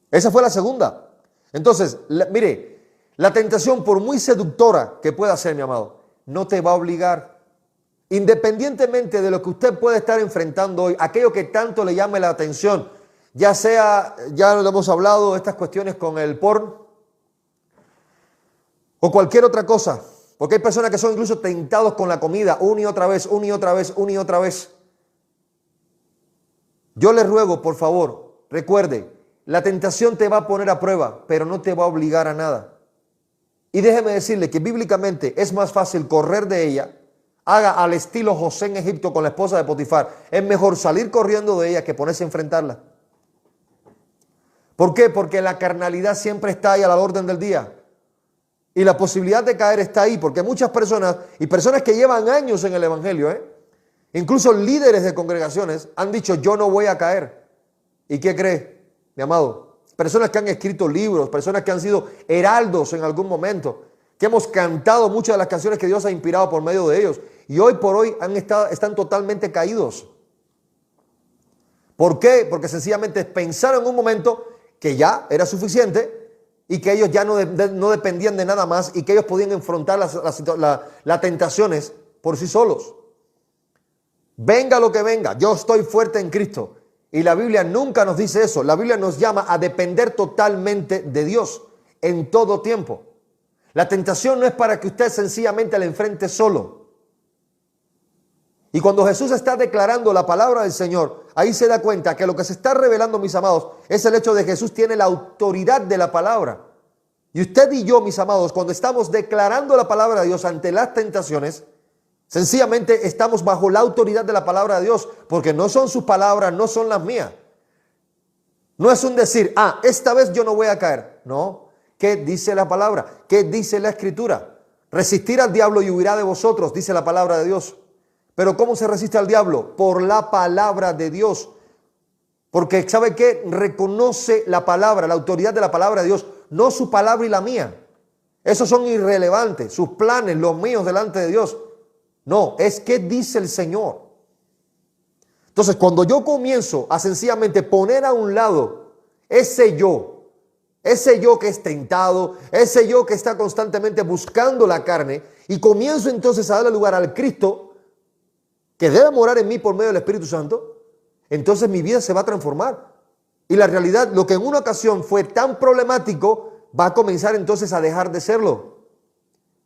Esa fue la segunda. Entonces, mire, la tentación, por muy seductora que pueda ser, mi amado, no te va a obligar. Independientemente de lo que usted puede estar enfrentando hoy, aquello que tanto le llame la atención, ya sea, ya lo hemos hablado, estas cuestiones con el porno, o cualquier otra cosa, porque hay personas que son incluso tentados con la comida una y otra vez, una y otra vez, una y otra vez. Yo les ruego, por favor, recuerde, la tentación te va a poner a prueba, pero no te va a obligar a nada. Y déjeme decirle que bíblicamente es más fácil correr de ella, haga al estilo José en Egipto con la esposa de Potifar. Es mejor salir corriendo de ella que ponerse a enfrentarla. ¿Por qué? Porque la carnalidad siempre está ahí a la orden del día. Y la posibilidad de caer está ahí, porque muchas personas, y personas que llevan años en el Evangelio, incluso líderes de congregaciones, han dicho, yo no voy a caer. ¿Y qué cree, mi amado? Personas que han escrito libros, personas que han sido heraldos en algún momento, que hemos cantado muchas de las canciones que Dios ha inspirado por medio de ellos, y hoy por hoy están totalmente caídos. ¿Por qué? Porque sencillamente pensaron en un momento que ya era suficiente, y que ellos ya no dependían de nada más y que ellos podían enfrentar las tentaciones por sí solos. Venga lo que venga, yo estoy fuerte en Cristo. Y la Biblia nunca nos dice eso. La Biblia nos llama a depender totalmente de Dios en todo tiempo. La tentación no es para que usted sencillamente la enfrente solo. Y cuando Jesús está declarando la palabra del Señor, ahí se da cuenta que lo que se está revelando, mis amados, es el hecho de que Jesús tiene la autoridad de la palabra. Y usted y yo, mis amados, cuando estamos declarando la palabra de Dios ante las tentaciones, sencillamente estamos bajo la autoridad de la palabra de Dios, porque no son sus palabras, no son las mías. No es un decir, esta vez yo no voy a caer. No, ¿qué dice la palabra? ¿Qué dice la Escritura? Resistir al diablo y huirá de vosotros, dice la palabra de Dios. Pero ¿cómo se resiste al diablo? Por la palabra de Dios. Porque ¿sabe qué? Reconoce la palabra, la autoridad de la palabra de Dios, no su palabra y la mía. Esos son irrelevantes, sus planes, los míos delante de Dios. No, es qué dice el Señor. Entonces, cuando yo comienzo a sencillamente poner a un lado ese yo que es tentado, ese yo que está constantemente buscando la carne, y comienzo entonces a darle lugar al Cristo, que debe morar en mí por medio del Espíritu Santo, entonces mi vida se va a transformar. Y la realidad, lo que en una ocasión fue tan problemático, va a comenzar entonces a dejar de serlo.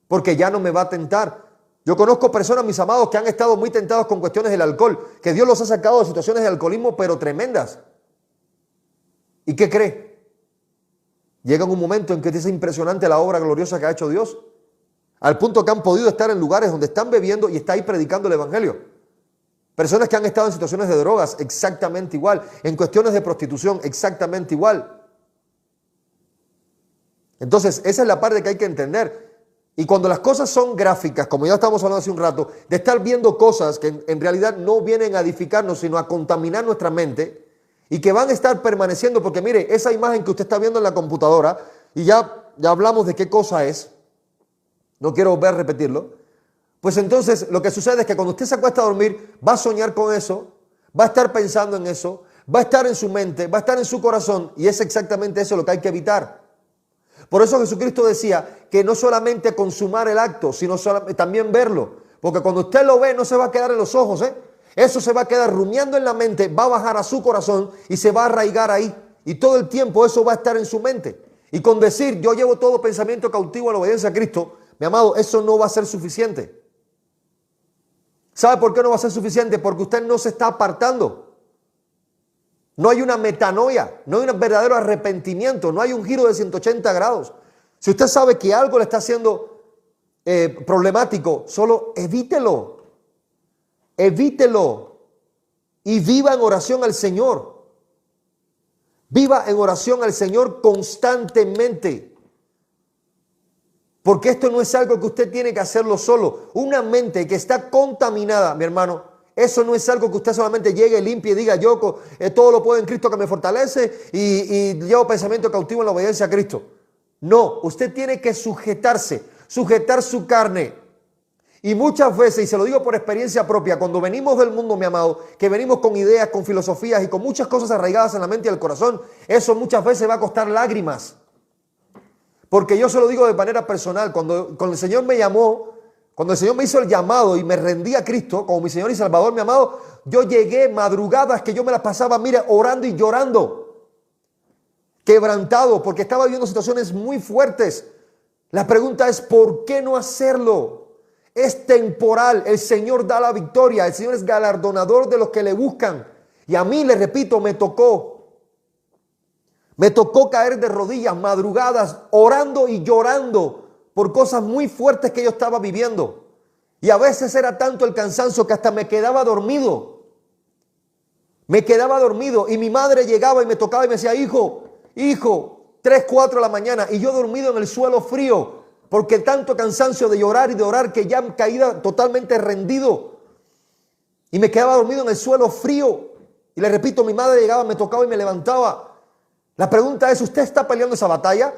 Porque ya no me va a tentar. Yo conozco personas, mis amados, que han estado muy tentados con cuestiones del alcohol, que Dios los ha sacado de situaciones de alcoholismo, pero tremendas. ¿Y qué cree? Llega un momento en que es impresionante la obra gloriosa que ha hecho Dios, al punto que han podido estar en lugares donde están bebiendo y está ahí predicando el evangelio. Personas que han estado en situaciones de drogas, exactamente igual. En cuestiones de prostitución, exactamente igual. Entonces, esa es la parte que hay que entender. Y cuando las cosas son gráficas, como ya estábamos hablando hace un rato, de estar viendo cosas que en realidad no vienen a edificarnos, sino a contaminar nuestra mente, y que van a estar permaneciendo, porque mire, esa imagen que usted está viendo en la computadora, y ya hablamos de qué cosa es, no quiero volver a repetirlo, pues entonces lo que sucede es que cuando usted se acuesta a dormir, va a soñar con eso, va a estar pensando en eso, va a estar en su mente, va a estar en su corazón, y es exactamente eso lo que hay que evitar. Por eso Jesucristo decía que no solamente consumar el acto, sino también verlo. Porque cuando usted lo ve, no se va a quedar en los ojos, Eso se va a quedar rumiando en la mente, va a bajar a su corazón y se va a arraigar ahí. Y todo el tiempo eso va a estar en su mente. Y con decir, yo llevo todo pensamiento cautivo a la obediencia a Cristo, mi amado, eso no va a ser suficiente. ¿Sabe por qué no va a ser suficiente? Porque usted no se está apartando. No hay una metanoia, no hay un verdadero arrepentimiento, no hay un giro de 180 grados. Si usted sabe que algo le está haciendo problemático, solo evítelo. Evítelo. Y viva en oración al Señor. Viva en oración al Señor constantemente. Porque esto no es algo que usted tiene que hacerlo solo. Una mente que está contaminada, mi hermano, eso no es algo que usted solamente llegue, limpie y diga, yo todo lo puedo en Cristo que me fortalece y llevo pensamiento cautivo en la obediencia a Cristo. No, usted tiene que sujetar su carne. Y muchas veces, y se lo digo por experiencia propia, cuando venimos del mundo, mi amado, que venimos con ideas, con filosofías y con muchas cosas arraigadas en la mente y el corazón, eso muchas veces va a costar lágrimas. Porque yo se lo digo de manera personal, cuando el Señor me llamó, cuando el Señor me hizo el llamado y me rendí a Cristo como mi Señor y Salvador, mi amado, yo llegué madrugadas que yo me las pasaba, mira, orando y llorando, quebrantado, porque estaba viviendo situaciones muy fuertes. La pregunta es, ¿por qué no hacerlo? Es temporal, el Señor da la victoria, el Señor es galardonador de los que le buscan. Y a mí, le repito, me tocó caer de rodillas, madrugadas, orando y llorando por cosas muy fuertes que yo estaba viviendo. Y a veces era tanto el cansancio que hasta me quedaba dormido. Me quedaba dormido y mi madre llegaba y me tocaba y me decía, hijo, 3, 4 de la mañana. Y yo dormido en el suelo frío, porque tanto cansancio de llorar y de orar que ya caía totalmente rendido. Y me quedaba dormido en el suelo frío. Y le repito, mi madre llegaba, me tocaba y me levantaba. La pregunta es, ¿usted está peleando esa batalla?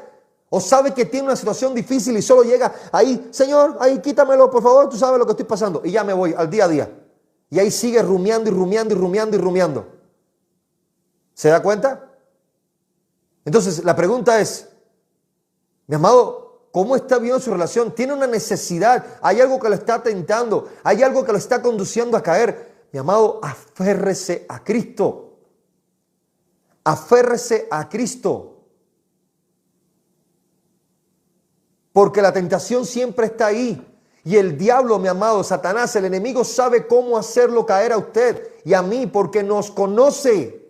¿O sabe que tiene una situación difícil y solo llega ahí, Señor, ahí quítamelo, por favor, tú sabes lo que estoy pasando? Y ya me voy al día a día. Y ahí sigue rumiando y rumiando y rumiando y rumiando. ¿Se da cuenta? Entonces, la pregunta es, mi amado, ¿cómo está viviendo su relación? ¿Tiene una necesidad? ¿Hay algo que lo está tentando? ¿Hay algo que lo está conduciendo a caer? Mi amado, aférrese a Cristo. Aférrese a Cristo. Porque la tentación siempre está ahí. Y el diablo, mi amado, Satanás, el enemigo sabe cómo hacerlo caer a usted y a mí porque nos conoce.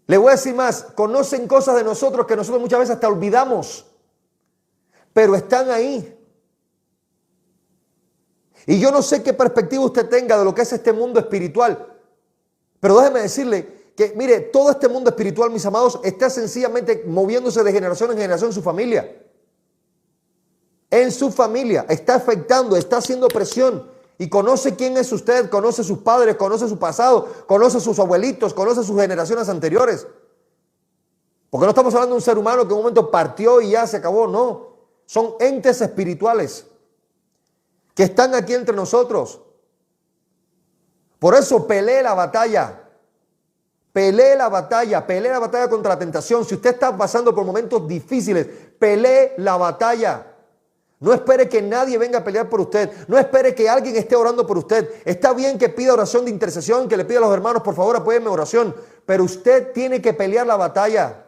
Le voy a decir más, conocen cosas de nosotros que nosotros muchas veces hasta olvidamos. Pero están ahí. Y yo no sé qué perspectiva usted tenga de lo que es este mundo espiritual. Pero déjeme decirle que, mire, todo este mundo espiritual, mis amados, está sencillamente moviéndose de generación en generación en su familia. En su familia, está afectando, está haciendo presión. Y conoce quién es usted, conoce sus padres, conoce su pasado, conoce sus abuelitos, conoce sus generaciones anteriores. Porque no estamos hablando de un ser humano que en un momento partió y ya se acabó, no. Son entes espirituales que están aquí entre nosotros. Por eso pelee la batalla. Pelee la batalla contra la tentación. Si usted está pasando por momentos difíciles, pelee la batalla. No espere que nadie venga a pelear por usted. No espere que alguien esté orando por usted. Está bien que pida oración de intercesión, que le pida a los hermanos, por favor, apóyenme en oración. Pero usted tiene que pelear la batalla.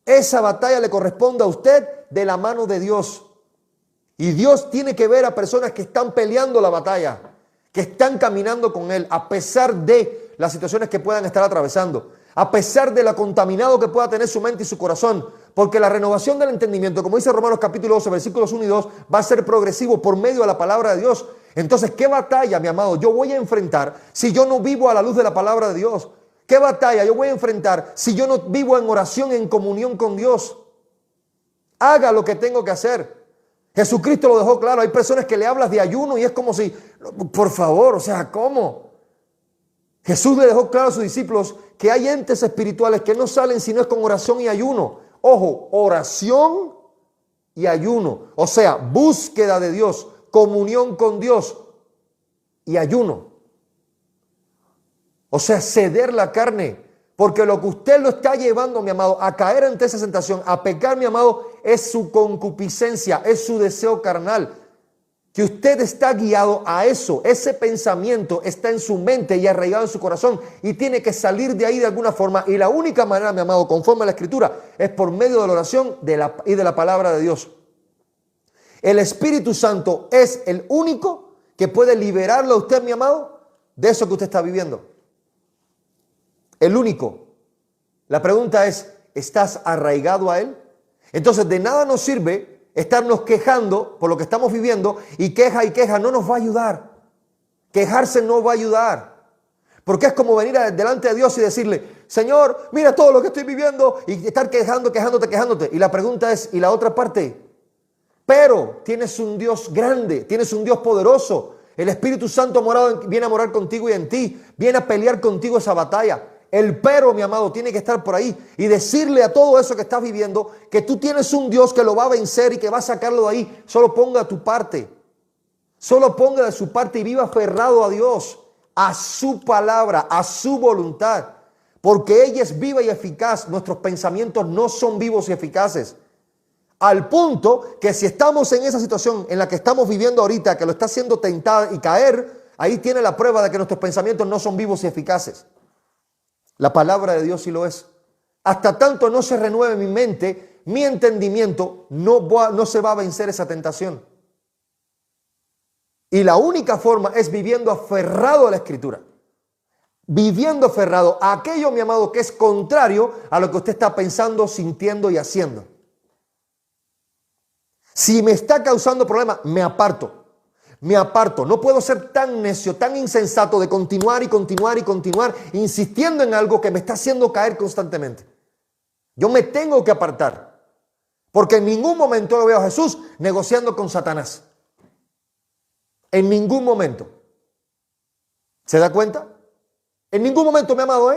Esa batalla le corresponde a usted de la mano de Dios. Y Dios tiene que ver a personas que están peleando la batalla, que están caminando con Él, a pesar de las situaciones que puedan estar atravesando, a pesar de lo contaminado que pueda tener su mente y su corazón, porque la renovación del entendimiento, como dice Romanos capítulo 12, versículos 1 y 2, va a ser progresivo por medio de la palabra de Dios. Entonces, ¿qué batalla, mi amado, yo voy a enfrentar si yo no vivo a la luz de la palabra de Dios? ¿Qué batalla yo voy a enfrentar si yo no vivo en oración, en comunión con Dios? Haga lo que tengo que hacer. Jesucristo lo dejó claro. Hay personas que le hablas de ayuno y es como si, por favor, o sea, ¿cómo? Jesús le dejó claro a sus discípulos que hay entes espirituales que no salen si no es con oración y ayuno. Ojo, oración y ayuno. O sea, búsqueda de Dios, comunión con Dios y ayuno. O sea, ceder la carne. Porque lo que usted lo está llevando, mi amado, a caer ante esa tentación, a pecar, mi amado, es su concupiscencia, es su deseo carnal. Que usted está guiado a eso, ese pensamiento está en su mente y arraigado en su corazón y tiene que salir de ahí de alguna forma. Y la única manera, mi amado, conforme a la Escritura, es por medio de la oración y de la palabra de Dios. El Espíritu Santo es el único que puede liberarlo a usted, mi amado, de eso que usted está viviendo. El único. La pregunta es, ¿estás arraigado a Él? Entonces, de nada nos sirve estarnos quejando por lo que estamos viviendo y queja no nos va a ayudar. Quejarse no va a ayudar. Porque es como venir delante de Dios y decirle, Señor, mira todo lo que estoy viviendo y estar quejándote. Y la pregunta es, ¿y la otra parte? Pero tienes un Dios grande, tienes un Dios poderoso. El Espíritu Santo viene a morar contigo y en ti, viene a pelear contigo esa batalla. El pero, mi amado, tiene que estar por ahí y decirle a todo eso que estás viviendo que tú tienes un Dios que lo va a vencer y que va a sacarlo de ahí. Solo ponga tu parte. Solo ponga de su parte y viva aferrado a Dios, a su palabra, a su voluntad. Porque ella es viva y eficaz. Nuestros pensamientos no son vivos y eficaces. Al punto que si estamos en esa situación en la que estamos viviendo ahorita, que lo está haciendo tentar y caer, ahí tiene la prueba de que nuestros pensamientos no son vivos y eficaces. La palabra de Dios sí lo es. Hasta tanto no se renueve mi mente, mi entendimiento, no se va a vencer esa tentación. Y la única forma es viviendo aferrado a la Escritura. Viviendo aferrado a aquello, mi amado, que es contrario a lo que usted está pensando, sintiendo y haciendo. Si me está causando problemas, me aparto. No puedo ser tan necio, tan insensato de continuar insistiendo en algo que me está haciendo caer constantemente. Yo me tengo que apartar, porque en ningún momento lo veo a Jesús negociando con Satanás. En ningún momento. ¿Se da cuenta? En ningún momento, mi amado,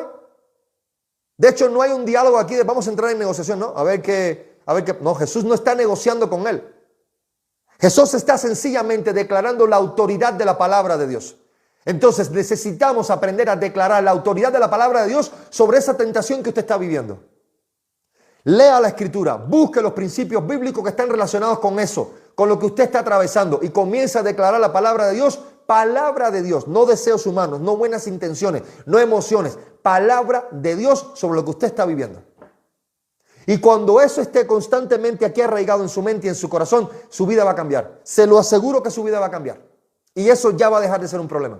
De hecho, no hay un diálogo aquí de vamos a entrar en negociación, ¿no? A ver qué. No, Jesús no está negociando con él. Jesús está sencillamente declarando la autoridad de la palabra de Dios. Entonces necesitamos aprender a declarar la autoridad de la palabra de Dios sobre esa tentación que usted está viviendo. Lea la Escritura, busque los principios bíblicos que están relacionados con eso, con lo que usted está atravesando y comienza a declarar la palabra de Dios, no deseos humanos, no buenas intenciones, no emociones, palabra de Dios sobre lo que usted está viviendo. Y cuando eso esté constantemente aquí arraigado en su mente y en su corazón, su vida va a cambiar. Se lo aseguro que su vida va a cambiar. Y eso ya va a dejar de ser un problema.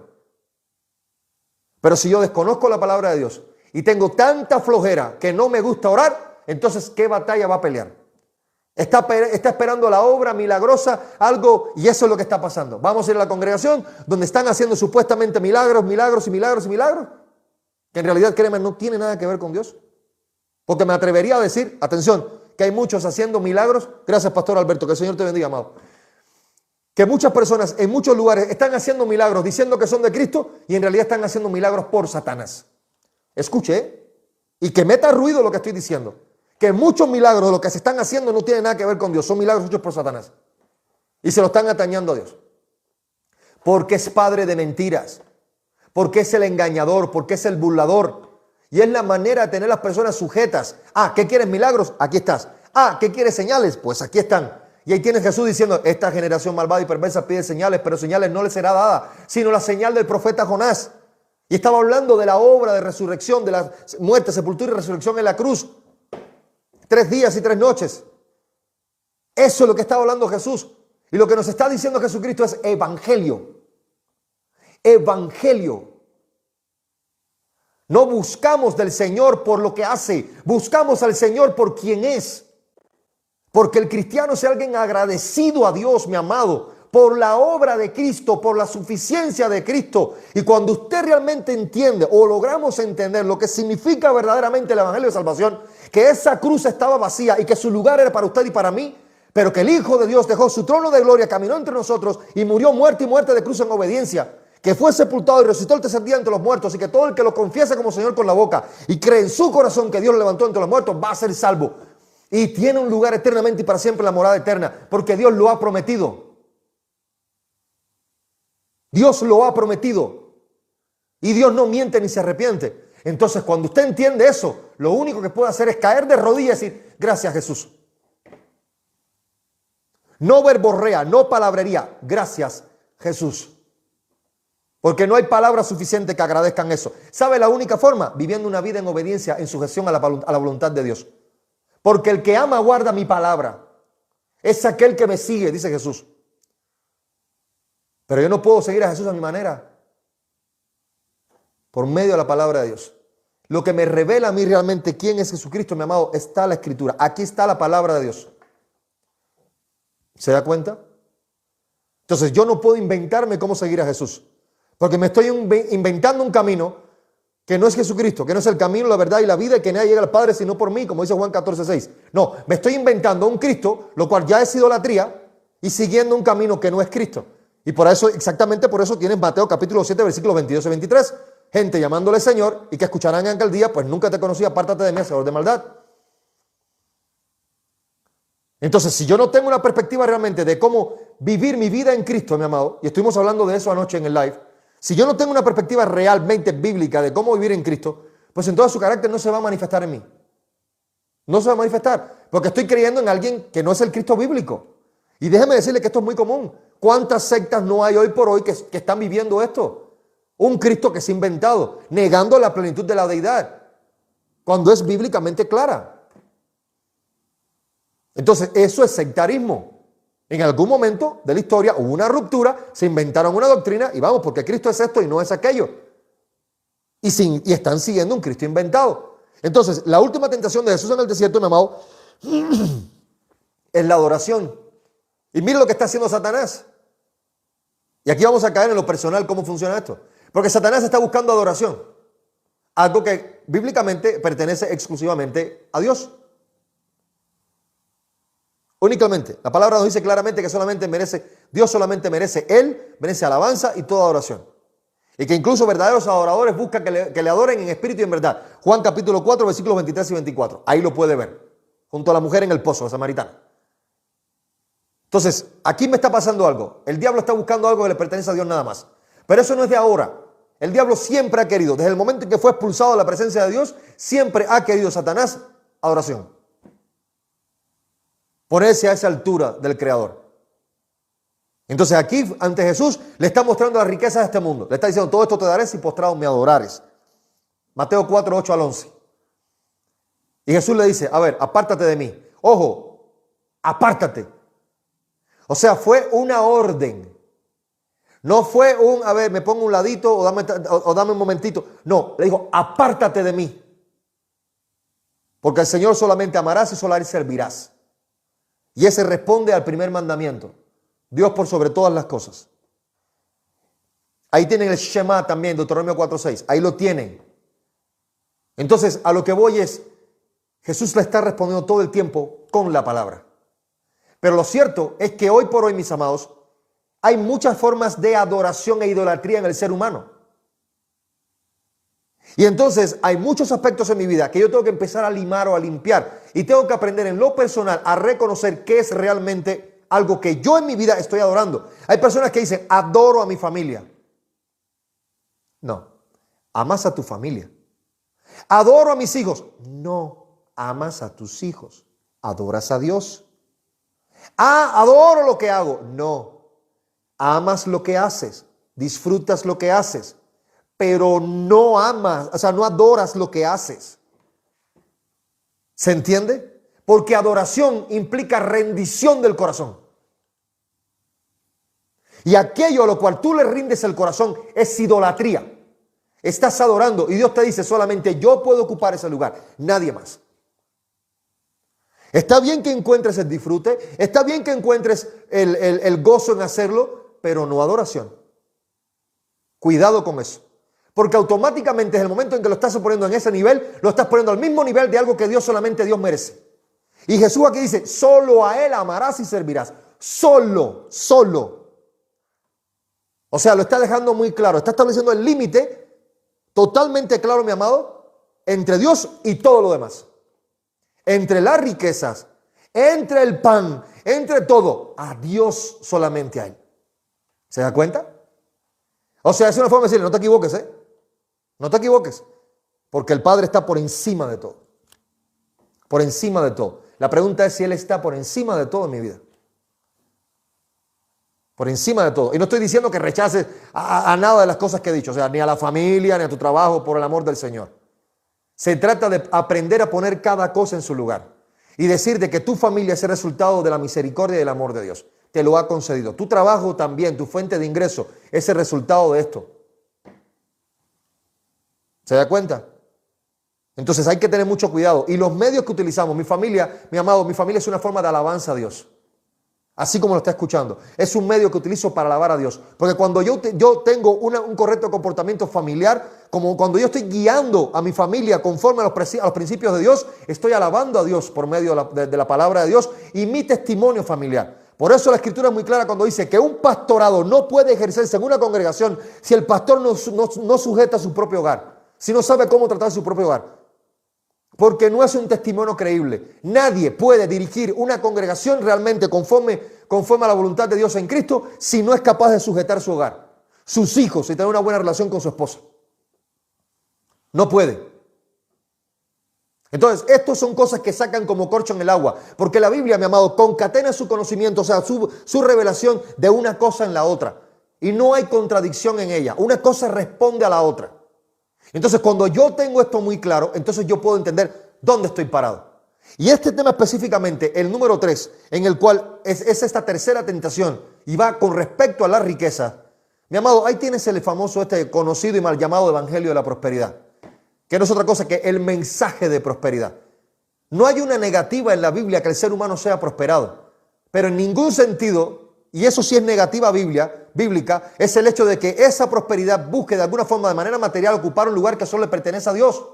Pero si yo desconozco la palabra de Dios y tengo tanta flojera que no me gusta orar, entonces ¿qué batalla va a pelear? Está esperando la obra milagrosa, algo, y eso es lo que está pasando. Vamos a ir a la congregación donde están haciendo supuestamente milagros, que en realidad, créeme, no tiene nada que ver con Dios. Porque me atrevería a decir, atención, que hay muchos haciendo milagros. Gracias, Pastor Alberto, que el Señor te bendiga, amado. Que muchas personas en muchos lugares están haciendo milagros diciendo que son de Cristo y en realidad están haciendo milagros por Satanás. Escuche, y que meta ruido lo que estoy diciendo. Que muchos milagros de lo que se están haciendo no tienen nada que ver con Dios. Son milagros hechos por Satanás. Y se lo están atañando a Dios. Porque es padre de mentiras. Porque es el engañador. Porque es el burlador. Y es la manera de tener a las personas sujetas. Ah, ¿qué quieres milagros? Aquí estás. Ah, ¿qué quieres señales? Pues aquí están. Y ahí tienes Jesús diciendo, esta generación malvada y perversa pide señales, pero señales no les será dada, sino la señal del profeta Jonás. Y estaba hablando de la obra de resurrección, de la muerte, sepultura y resurrección en la cruz. 3 días y 3 noches. Eso es lo que estaba hablando Jesús. Y lo que nos está diciendo Jesucristo es evangelio. Evangelio. No buscamos del Señor por lo que hace, buscamos al Señor por quien es. Porque el cristiano es alguien agradecido a Dios, mi amado, por la obra de Cristo, por la suficiencia de Cristo. Y cuando usted realmente entiende o logramos entender lo que significa verdaderamente el evangelio de salvación, que esa cruz estaba vacía y que su lugar era para usted y para mí, pero que el Hijo de Dios dejó su trono de gloria, caminó entre nosotros y murió muerte y muerte de cruz en obediencia, que fue sepultado y resucitó el tercer día entre los muertos, y que todo el que lo confiese como Señor con la boca y cree en su corazón que Dios lo levantó entre los muertos va a ser salvo. Y tiene un lugar eternamente y para siempre en la morada eterna, porque Dios lo ha prometido. Dios lo ha prometido. Y Dios no miente ni se arrepiente. Entonces, cuando usted entiende eso, lo único que puede hacer es caer de rodillas y decir, gracias Jesús. No verborrea, no palabrería, gracias Jesús. Porque no hay palabras suficientes que agradezcan eso. ¿Sabe la única forma? Viviendo una vida en obediencia, en sujeción a la voluntad de Dios. Porque el que ama guarda mi palabra. Es aquel que me sigue, dice Jesús. Pero yo no puedo seguir a Jesús a mi manera. Por medio de la palabra de Dios. Lo que me revela a mí realmente quién es Jesucristo, mi amado, está la Escritura. Aquí está la palabra de Dios. ¿Se da cuenta? Entonces yo no puedo inventarme cómo seguir a Jesús. Porque me estoy inventando un camino que no es Jesucristo, que no es el camino, la verdad y la vida, y que nadie llega al Padre sino por mí, como dice Juan 14:6. No, me estoy inventando un Cristo, lo cual ya es idolatría, y siguiendo un camino que no es Cristo. Y por eso, exactamente por eso tienes Mateo capítulo 7, versículos 22 y 23. Gente llamándole Señor y que escucharán en aquel día, pues nunca te conocí, apártate de mí, hacedor de maldad. Entonces, si yo no tengo una perspectiva realmente de cómo vivir mi vida en Cristo, mi amado, y estuvimos hablando de eso anoche en el live, si yo no tengo una perspectiva realmente bíblica de cómo vivir en Cristo, pues entonces su carácter no se va a manifestar en mí. No se va a manifestar, porque estoy creyendo en alguien que no es el Cristo bíblico. Y déjeme decirle que esto es muy común. ¿Cuántas sectas no hay hoy por hoy que están viviendo esto? Un Cristo que se ha inventado, negando la plenitud de la deidad, cuando es bíblicamente clara. Entonces, eso es sectarismo. En algún momento de la historia hubo una ruptura, se inventaron una doctrina y vamos, porque Cristo es esto y no es aquello. Y están siguiendo un Cristo inventado. Entonces, la última tentación de Jesús en el desierto, mi amado, es la adoración. Y mire lo que está haciendo Satanás. Y aquí vamos a caer en lo personal, cómo funciona esto. Porque Satanás está buscando adoración. Algo que bíblicamente pertenece exclusivamente a Dios. Únicamente. La palabra nos dice claramente que Dios solamente merece, Él merece alabanza y toda adoración. Y que incluso verdaderos adoradores buscan que le adoren en espíritu y en verdad. Juan capítulo 4, versículos 23 y 24. Ahí lo puede ver. Junto a la mujer en el pozo, la samaritana. Entonces, aquí me está pasando algo. El diablo está buscando algo que le pertenece a Dios nada más. Pero eso no es de ahora. El diablo siempre ha querido, desde el momento en que fue expulsado de la presencia de Dios, siempre ha querido Satanás adoración. Ponerse a esa altura del Creador. Entonces aquí, ante Jesús, le está mostrando las riquezas de este mundo. Le está diciendo, todo esto te daré si postrado me adorares. Mateo 4, 8 al 11. Y Jesús le dice, a ver, apártate de mí. Ojo, apártate. O sea, fue una orden. No fue a ver, me pongo un ladito o dame un momentito. No, le dijo, apártate de mí. Porque el Señor solamente amarás y solo a Él servirás. Y ese responde al primer mandamiento. Dios por sobre todas las cosas. Ahí tienen el Shema también, Deuteronomio 4:6. Ahí lo tienen. Entonces, a lo que voy es, Jesús le está respondiendo todo el tiempo con la palabra. Pero lo cierto es que hoy por hoy, mis amados, hay muchas formas de adoración e idolatría en el ser humano. Y entonces hay muchos aspectos en mi vida que yo tengo que empezar a limar o a limpiar. Y tengo que aprender en lo personal a reconocer qué es realmente algo que yo en mi vida estoy adorando. Hay personas que dicen, adoro a mi familia. No, amas a tu familia. Adoro a mis hijos. No, amas a tus hijos. Adoras a Dios. Adoro lo que hago. No, amas lo que haces. Disfrutas lo que haces. Pero no amas, o sea, no adoras lo que haces. ¿Se entiende? Porque adoración implica rendición del corazón. Y aquello a lo cual tú le rindes el corazón es idolatría. Estás adorando y Dios te dice solamente yo puedo ocupar ese lugar, nadie más. Está bien que encuentres el disfrute, está bien que encuentres el gozo en hacerlo, pero no adoración. Cuidado con eso. Porque automáticamente en el momento en que lo estás poniendo en ese nivel, lo estás poniendo al mismo nivel de algo que solamente Dios merece. Y Jesús aquí dice, solo a Él amarás y servirás. Solo. O sea, lo está dejando muy claro. Está estableciendo el límite totalmente claro, mi amado, entre Dios y todo lo demás. Entre las riquezas, entre el pan, entre todo, a Dios solamente a Él. ¿Se da cuenta? O sea, es una forma de decirle, no te equivoques, no te equivoques, porque el Padre está por encima de todo. Por encima de todo. La pregunta es si Él está por encima de todo en mi vida. Por encima de todo. Y no estoy diciendo que rechaces a nada de las cosas que he dicho, o sea, ni a la familia, ni a tu trabajo, por el amor del Señor. Se trata de aprender a poner cada cosa en su lugar y decir de que tu familia es el resultado de la misericordia y del amor de Dios. Te lo ha concedido. Tu trabajo también, tu fuente de ingreso, es el resultado de esto. ¿Se da cuenta? Entonces hay que tener mucho cuidado. Y los medios que utilizamos, mi familia, mi amado, mi familia es una forma de alabanza a Dios. Así como lo está escuchando. Es un medio que utilizo para alabar a Dios. Porque cuando yo tengo un correcto comportamiento familiar, como cuando yo estoy guiando a mi familia conforme a los principios de Dios, estoy alabando a Dios por medio de la palabra de Dios y mi testimonio familiar. Por eso la Escritura es muy clara cuando dice que un pastorado no puede ejercerse en una congregación si el pastor no sujeta su propio hogar, si no sabe cómo tratar su propio hogar. Porque no es un testimonio creíble. Nadie puede dirigir una congregación realmente conforme a la voluntad de Dios en Cristo si no es capaz de sujetar su hogar, sus hijos y tener una buena relación con su esposa. No puede. Entonces, estas son cosas que sacan como corcho en el agua. Porque la Biblia, mi amado, concatena su conocimiento, o sea, su revelación de una cosa en la otra. Y no hay contradicción en ella. Una cosa responde a la otra. Entonces, cuando yo tengo esto muy claro, entonces yo puedo entender dónde estoy parado. Y este tema específicamente, el número 3, en el cual es esta tercera tentación y va con respecto a la riqueza. Mi amado, ahí tienes el famoso, conocido y mal llamado evangelio de la prosperidad, que no es otra cosa que el mensaje de prosperidad. No hay una negativa en la Biblia que el ser humano sea prosperado, pero en ningún sentido, y eso sí es negativa bíblica, es el hecho de que esa prosperidad busque de alguna forma, de manera material, ocupar un lugar que solo le pertenece a Dios.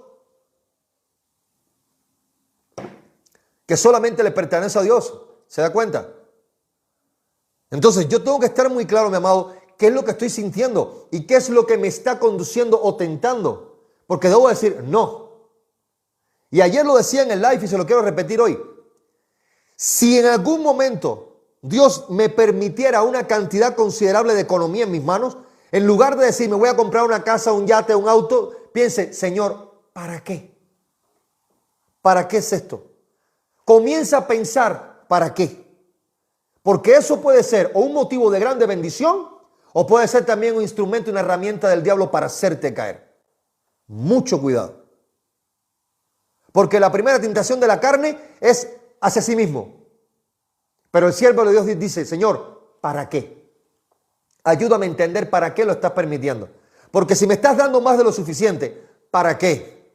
Que solamente le pertenece a Dios. ¿Se da cuenta? Entonces yo tengo que estar muy claro, mi amado, qué es lo que estoy sintiendo y qué es lo que me está conduciendo o tentando. Porque debo decir no. Y ayer lo decía en el live y se lo quiero repetir hoy. Si en algún momento Dios me permitiera una cantidad considerable de economía en mis manos, en lugar de decir me voy a comprar una casa, un yate, un auto, piense, Señor, ¿para qué? ¿Para qué es esto? Comienza a pensar, ¿para qué? Porque eso puede ser o un motivo de grande bendición o puede ser también un instrumento, una herramienta del diablo para hacerte caer. Mucho cuidado. Porque la primera tentación de la carne es hacia sí mismo. Pero el siervo de Dios dice, Señor, ¿para qué? Ayúdame a entender para qué lo estás permitiendo. Porque si me estás dando más de lo suficiente, ¿para qué?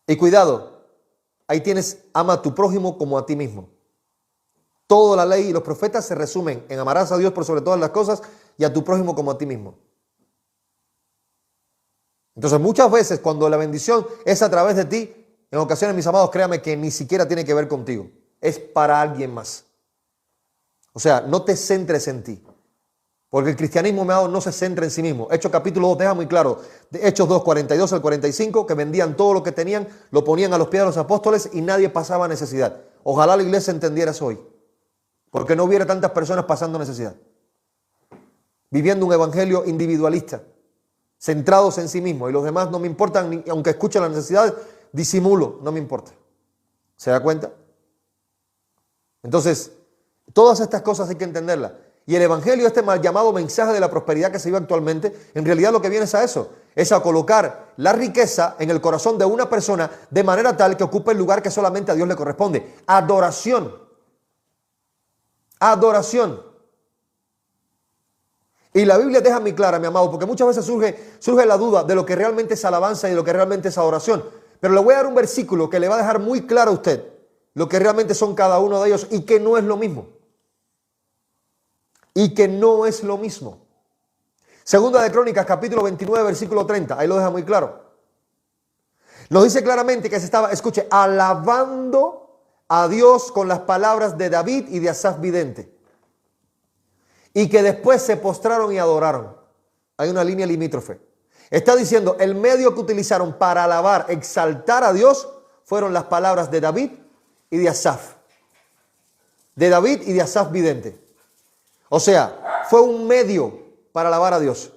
Y cuidado, ahí tienes, ama a tu prójimo como a ti mismo. Toda la ley y los profetas se resumen en amarás a Dios por sobre todas las cosas y a tu prójimo como a ti mismo. Entonces muchas veces cuando la bendición es a través de ti, en ocasiones, mis amados, créame que ni siquiera tiene que ver contigo. Es para alguien más. O sea, no te centres en ti. Porque el cristianismo, mi amado, no se centra en sí mismo. Hechos capítulo 2 deja muy claro. De Hechos 2, 42 al 45, que vendían todo lo que tenían, lo ponían a los pies de los apóstoles y nadie pasaba necesidad. Ojalá la iglesia entendiera eso hoy. Porque no hubiera tantas personas pasando necesidad. Viviendo un evangelio individualista. Centrados en sí mismos. Y los demás no me importan, aunque escuchen las necesidades, disimulo, no me importa. ¿Se da cuenta? Entonces, todas estas cosas hay que entenderlas. Y el evangelio, este mal llamado mensaje de la prosperidad que se vive actualmente, en realidad lo que viene es a eso. Es a colocar la riqueza en el corazón de una persona de manera tal que ocupe el lugar que solamente a Dios le corresponde. Adoración. Adoración. Y la Biblia deja muy clara, mi amado, porque muchas veces surge la duda de lo que realmente es alabanza y de lo que realmente es adoración. Pero le voy a dar un versículo que le va a dejar muy claro a usted lo que realmente son cada uno de ellos y que no es lo mismo. Y que no es lo mismo. Segunda de Crónicas, capítulo 29, versículo 30. Ahí lo deja muy claro. Nos dice claramente que se estaba, escuche, alabando a Dios con las palabras de David y de Asaf vidente. Y que después se postraron y adoraron. Hay una línea limítrofe. Está diciendo, el medio que utilizaron para alabar, exaltar a Dios, fueron las palabras de David y de Asaf. De David y de Asaf vidente. O sea, fue un medio para alabar a Dios.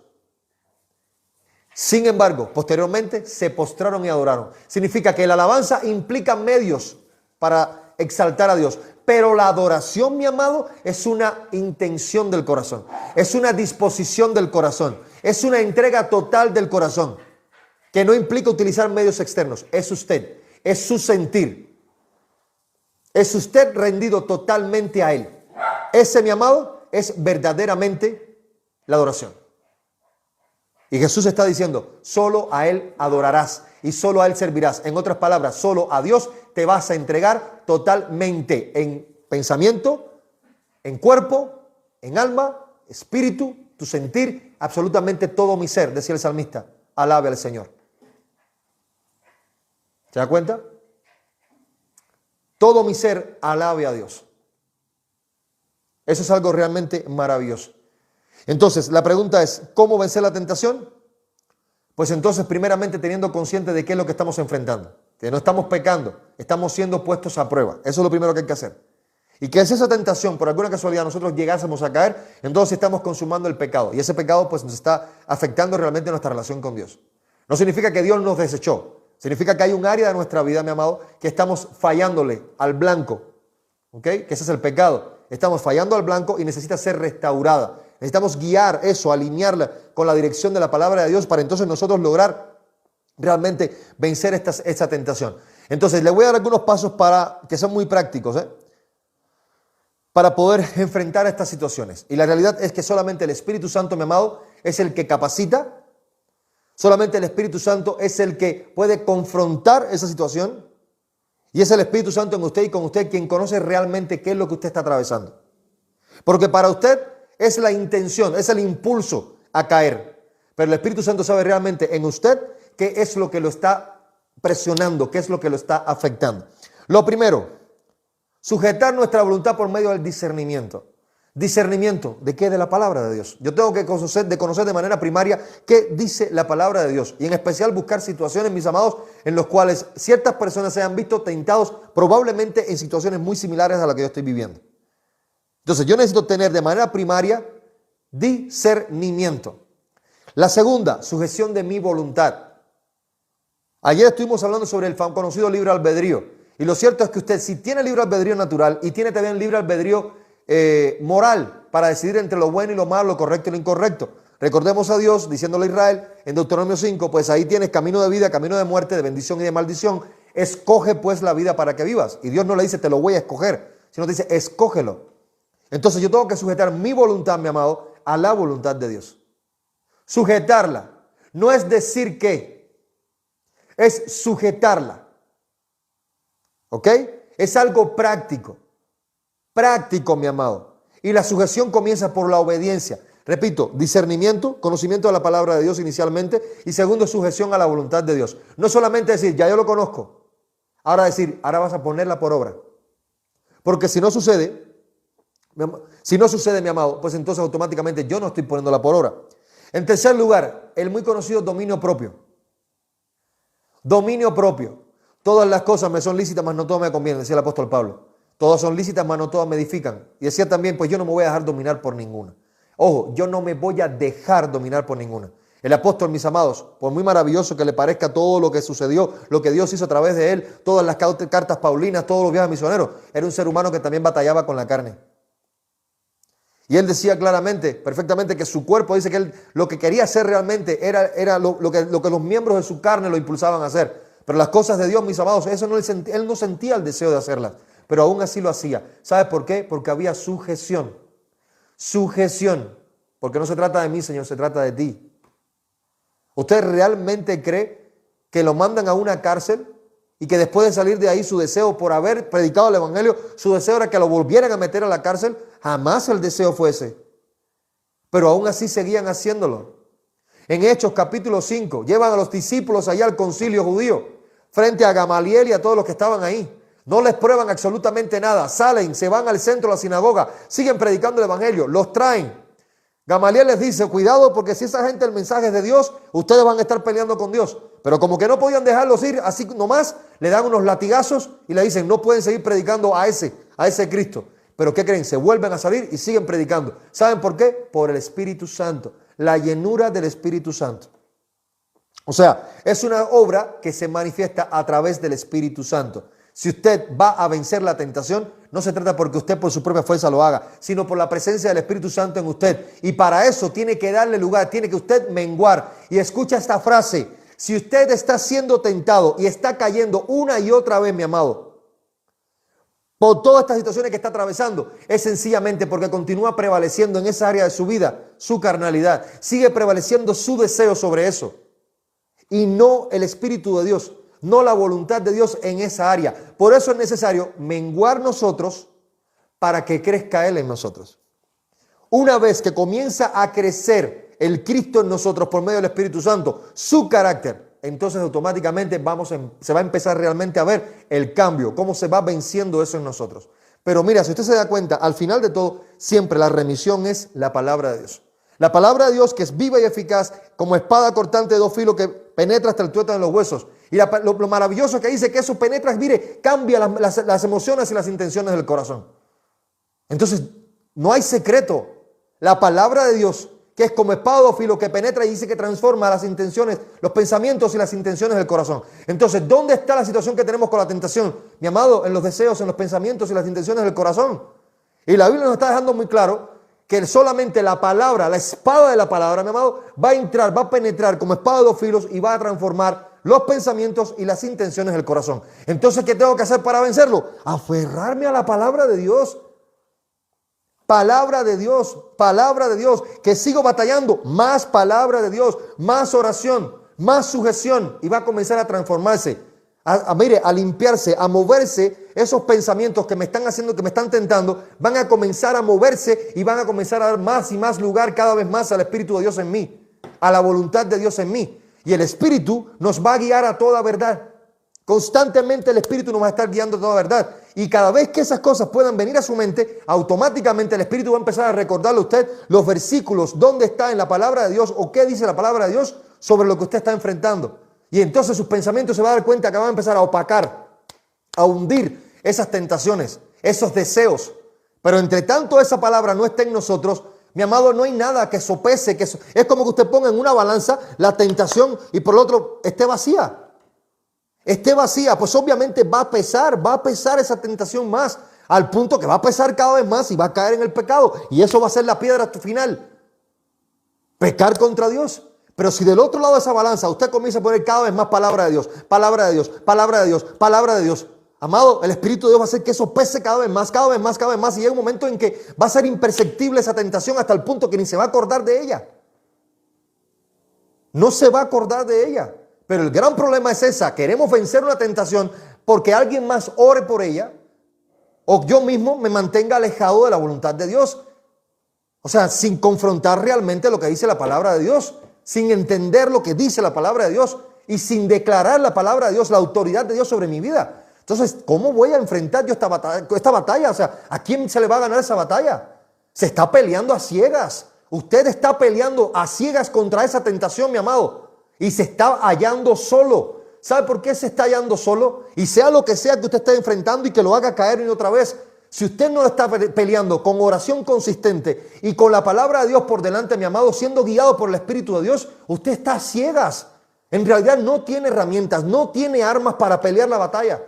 Sin embargo, posteriormente se postraron y adoraron. Significa que la alabanza implica medios para exaltar a Dios. Pero la adoración, mi amado, es una intención del corazón. Es una disposición del corazón. Es una entrega total del corazón. Que no implica utilizar medios externos. Es usted. Es su sentir. Es usted rendido totalmente a Él. Ese, mi amado, es verdaderamente la adoración. Y Jesús está diciendo, solo a Él adorarás y solo a Él servirás. En otras palabras, solo a Dios te vas a entregar totalmente en pensamiento, en cuerpo, en alma, espíritu, tu sentir, absolutamente todo mi ser, decía el salmista, alabe al Señor. ¿Se da cuenta? Todo mi ser alabe a Dios. Eso es algo realmente maravilloso. Entonces, la pregunta es, ¿cómo vencer la tentación? Pues entonces, primeramente, teniendo consciente de qué es lo que estamos enfrentando. Que no estamos pecando, estamos siendo puestos a prueba. Eso es lo primero que hay que hacer. Y que si esa tentación, por alguna casualidad, nosotros llegásemos a caer, entonces estamos consumando el pecado. Y ese pecado, pues, nos está afectando realmente nuestra relación con Dios. No significa que Dios nos desechó. Significa que hay un área de nuestra vida, mi amado, que estamos fallándole al blanco. ¿Ok? Que ese es el pecado. Estamos fallando al blanco y necesita ser restaurada. Necesitamos guiar eso, alinearla con la dirección de la palabra de Dios para entonces nosotros lograr realmente vencer esta tentación. Entonces, le voy a dar algunos pasos que son muy prácticos, para poder enfrentar estas situaciones. Y la realidad es que solamente el Espíritu Santo, mi amado, es el que capacita. Solamente el Espíritu Santo es el que puede confrontar esa situación. Y es el Espíritu Santo en usted y con usted quien conoce realmente qué es lo que usted está atravesando. Porque para usted es la intención, es el impulso a caer. Pero el Espíritu Santo sabe realmente en usted qué es lo que lo está presionando, qué es lo que lo está afectando. Lo primero, sujetar nuestra voluntad por medio del discernimiento. ¿Discernimiento de qué? De la palabra de Dios. Yo tengo que conocer de manera primaria qué dice la palabra de Dios. Y en especial buscar situaciones, mis amados, en las cuales ciertas personas se han visto tentados probablemente en situaciones muy similares a las que yo estoy viviendo. Entonces yo necesito tener de manera primaria discernimiento. La segunda, sujeción de mi voluntad. Ayer estuvimos hablando sobre el conocido libre albedrío. Y lo cierto es que usted, si tiene libre albedrío natural y tiene también libre albedrío moral para decidir entre lo bueno y lo malo, lo correcto y lo incorrecto. Recordemos a Dios diciéndole a Israel en Deuteronomio 5, pues ahí tienes camino de vida, camino de muerte, de bendición y de maldición. Escoge pues la vida para que vivas. Y Dios no le dice te lo voy a escoger, sino dice escógelo. Entonces yo tengo que sujetar mi voluntad, mi amado, a la voluntad de Dios. Sujetarla. No es decir que, es sujetarla. ¿Ok? Es algo práctico. Práctico, mi amado. Y la sujeción comienza por la obediencia. Repito, discernimiento, conocimiento de la palabra de Dios inicialmente. Y segundo, sujeción a la voluntad de Dios. No solamente decir, ya yo lo conozco. Ahora decir, ahora vas a ponerla por obra. Porque si no sucede, mi amado, pues entonces automáticamente yo no estoy poniéndola por obra. En tercer lugar, el muy conocido dominio propio. Dominio propio. Todas las cosas me son lícitas, mas no todas me convienen, decía el apóstol Pablo. Todas son lícitas, mas no todas me edifican. Y decía también, pues yo no me voy a dejar dominar por ninguna. Ojo, yo no me voy a dejar dominar por ninguna. El apóstol, mis amados, por muy maravilloso que le parezca todo lo que sucedió, lo que Dios hizo a través de él, todas las cartas paulinas, todos los viajes misioneros, era un ser humano que también batallaba con la carne. Y él decía claramente, perfectamente, que su cuerpo, dice que él lo que quería hacer realmente era lo que los miembros de su carne lo impulsaban a hacer. Pero las cosas de Dios, mis amados, eso él no sentía el deseo de hacerlas. Pero aún así lo hacía. ¿Sabes por qué? Porque había sujeción. Sujeción. Porque no se trata de mí, Señor, se trata de ti. ¿Usted realmente cree que lo mandan a una cárcel y que después de salir de ahí su deseo por haber predicado el evangelio, su deseo era que lo volvieran a meter a la cárcel? Jamás el deseo fue ese. Pero aún así seguían haciéndolo. En Hechos capítulo 5, llevan a los discípulos allá al concilio judío, frente a Gamaliel y a todos los que estaban ahí. No les prueban absolutamente nada. Salen, se van al centro de la sinagoga, siguen predicando el evangelio, los traen. Gamaliel les dice, cuidado porque si esa gente el mensaje es de Dios, ustedes van a estar peleando con Dios. Pero como que no podían dejarlos ir así nomás, le dan unos latigazos y le dicen, no pueden seguir predicando a ese Cristo. Pero ¿qué creen? Se vuelven a salir y siguen predicando. ¿Saben por qué? Por el Espíritu Santo, la llenura del Espíritu Santo. O sea, es una obra que se manifiesta a través del Espíritu Santo. Si usted va a vencer la tentación, no se trata porque usted por su propia fuerza lo haga, sino por la presencia del Espíritu Santo en usted. Y para eso tiene que darle lugar, tiene que usted menguar. Y escucha esta frase: si usted está siendo tentado y está cayendo una y otra vez, mi amado, por todas estas situaciones que está atravesando, es sencillamente porque continúa prevaleciendo en esa área de su vida, su carnalidad. Sigue prevaleciendo su deseo sobre eso. Y no el Espíritu de Dios, no la voluntad de Dios en esa área. Por eso es necesario menguar nosotros para que crezca Él en nosotros. Una vez que comienza a crecer el Cristo en nosotros por medio del Espíritu Santo, su carácter, entonces automáticamente se va a empezar realmente a ver el cambio, cómo se va venciendo eso en nosotros. Pero mira, si usted se da cuenta, al final de todo, siempre la remisión es la palabra de Dios. La palabra de Dios, que es viva y eficaz, como espada cortante de dos filos que penetra hasta el tuétano de los huesos. Y lo maravilloso que dice que eso penetra, mire, cambia las emociones y las intenciones del corazón. Entonces, no hay secreto. La palabra de Dios, que es como espada de dos filos que penetra y dice que transforma las intenciones, los pensamientos y las intenciones del corazón. Entonces, ¿dónde está la situación que tenemos con la tentación? Mi amado, en los deseos, en los pensamientos y las intenciones del corazón. Y la Biblia nos está dejando muy claro que solamente la palabra, la espada de la palabra, mi amado, va a entrar, va a penetrar como espada de dos filos y va a transformar los pensamientos y las intenciones del corazón. Entonces, ¿qué tengo que hacer para vencerlo? Aferrarme a la palabra de Dios. Palabra de Dios, que sigo batallando, más palabra de Dios, más oración, más sujeción, y va a comenzar a transformarse, a limpiarse, a moverse. Esos pensamientos que me están haciendo, que me están tentando, van a comenzar a moverse y van a comenzar a dar más y más lugar cada vez más al Espíritu de Dios en mí, a la voluntad de Dios en mí. Y el Espíritu nos va a guiar a toda verdad. Constantemente el Espíritu nos va a estar guiando a toda verdad. Y cada vez que esas cosas puedan venir a su mente, automáticamente el Espíritu va a empezar a recordarle a usted los versículos, dónde está en la palabra de Dios o qué dice la palabra de Dios sobre lo que usted está enfrentando. Y entonces sus pensamientos se van a dar cuenta que van a empezar a opacar, a hundir esas tentaciones, esos deseos. Pero entre tanto esa palabra no está en nosotros, mi amado, no hay nada que sopese, es como que usted ponga en una balanza la tentación y por el otro esté vacía. Esté vacía, pues obviamente va a pesar esa tentación más, al punto que va a pesar cada vez más y va a caer en el pecado. Y eso va a ser la piedra final. Pecar contra Dios. Pero si del otro lado de esa balanza usted comienza a poner cada vez más palabra de Dios, palabra de Dios, palabra de Dios, palabra de Dios, amado, el Espíritu de Dios va a hacer que eso pese cada vez más, cada vez más, cada vez más. Y llega un momento en que va a ser imperceptible esa tentación hasta el punto que ni se va a acordar de ella. No se va a acordar de ella. Pero el gran problema es esa. Queremos vencer una tentación porque alguien más ore por ella o yo mismo me mantenga alejado de la voluntad de Dios. O sea, sin confrontar realmente lo que dice la palabra de Dios, sin entender lo que dice la palabra de Dios y sin declarar la palabra de Dios, la autoridad de Dios sobre mi vida. Entonces, ¿cómo voy a enfrentar yo esta batalla? O sea, ¿a quién se le va a ganar esa batalla? Se está peleando a ciegas. Usted está peleando a ciegas contra esa tentación, mi amado. Y se está hallando solo. ¿Sabe por qué se está hallando solo? Y sea lo que sea que usted esté enfrentando y que lo haga caer una y otra vez. Si usted no está peleando con oración consistente y con la palabra de Dios por delante, mi amado, siendo guiado por el Espíritu de Dios, usted está a ciegas. En realidad no tiene herramientas, no tiene armas para pelear la batalla.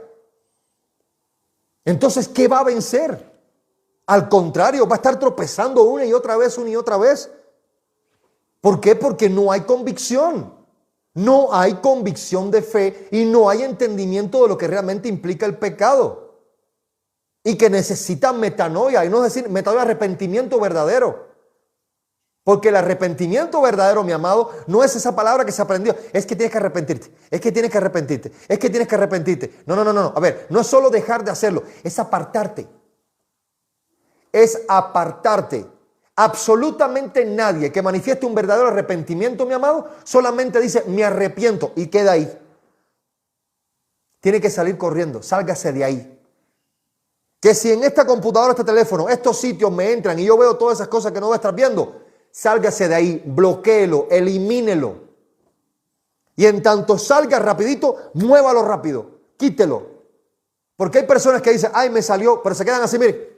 Entonces, ¿qué va a vencer? Al contrario, va a estar tropezando una y otra vez, una y otra vez. ¿Por qué? Porque no hay convicción. No hay convicción de fe y no hay entendimiento de lo que realmente implica el pecado. Y que necesita metanoia, y no es decir metanoia, arrepentimiento verdadero. Porque el arrepentimiento verdadero, mi amado, no es esa palabra que se aprendió. Es que tienes que arrepentirte. Es que tienes que arrepentirte. Es que tienes que arrepentirte. No, no, no, no. A ver, no es solo dejar de hacerlo. Es apartarte. Es apartarte. Absolutamente nadie que manifieste un verdadero arrepentimiento, mi amado, solamente dice, me arrepiento y queda ahí. Tiene que salir corriendo. Sálgase de ahí. Que si en esta computadora, este teléfono, estos sitios me entran y yo veo todas esas cosas que no voy a estar viendo, sálgase de ahí, bloquéelo, elimínelo. Y en tanto salga rapidito, muévalo rápido, quítelo. Porque hay personas que dicen, ay, me salió, pero se quedan así, mire.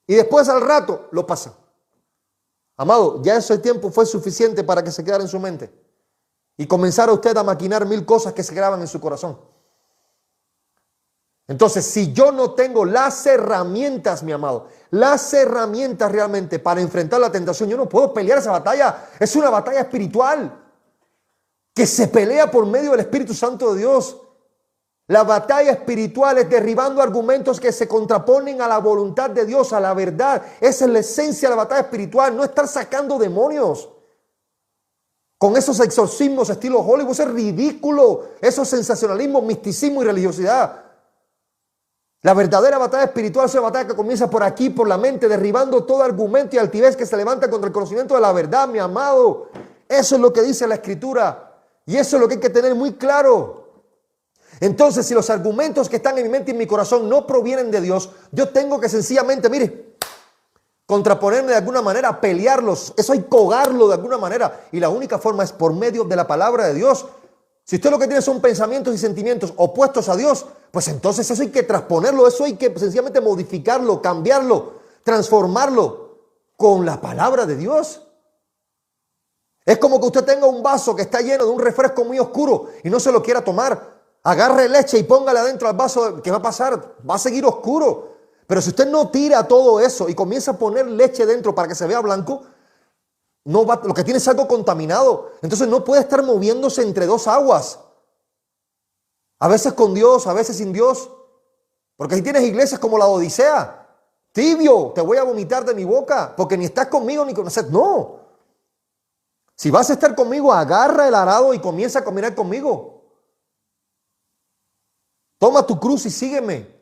Y después al rato lo pasan. Amado, ya ese tiempo fue suficiente para que se quedara en su mente. Y comenzara usted a maquinar 1000 cosas que se graban en su corazón. Entonces, si yo no tengo las herramientas, mi amado, las herramientas realmente para enfrentar la tentación, yo no puedo pelear esa batalla. Es una batalla espiritual que se pelea por medio del Espíritu Santo de Dios. La batalla espiritual es derribando argumentos que se contraponen a la voluntad de Dios, a la verdad. Esa es la esencia de la batalla espiritual, no estar sacando demonios. Con esos exorcismos estilo Hollywood, eso es ridículo. Eso es sensacionalismo, misticismo y religiosidad. La verdadera batalla espiritual es una batalla que comienza por aquí, por la mente, derribando todo argumento y altivez que se levanta contra el conocimiento de la verdad, mi amado. Eso es lo que dice la Escritura. Y eso es lo que hay que tener muy claro. Entonces, si los argumentos que están en mi mente y en mi corazón no provienen de Dios, yo tengo que sencillamente, mire, contraponerme de alguna manera, pelearlos. Eso hay que cogarlo de alguna manera. Y la única forma es por medio de la palabra de Dios. Si usted lo que tiene son pensamientos y sentimientos opuestos a Dios, pues entonces eso hay que transponerlo, eso hay que sencillamente modificarlo, cambiarlo, transformarlo con la palabra de Dios. Es como que usted tenga un vaso que está lleno de un refresco muy oscuro y no se lo quiera tomar. Agarre leche y póngale adentro al vaso. ¿Qué va a pasar? Va a seguir oscuro. Pero si usted no tira todo eso y comienza a poner leche dentro para que se vea blanco, no va, lo que tiene es algo contaminado. Entonces no puede estar moviéndose entre dos aguas. A veces con Dios, a veces sin Dios. Porque si tienes iglesias como la Odisea, tibio, te voy a vomitar de mi boca, porque ni estás conmigo ni con nosotros. No. Si vas a estar conmigo, agarra el arado y comienza a caminar conmigo. Toma tu cruz y sígueme.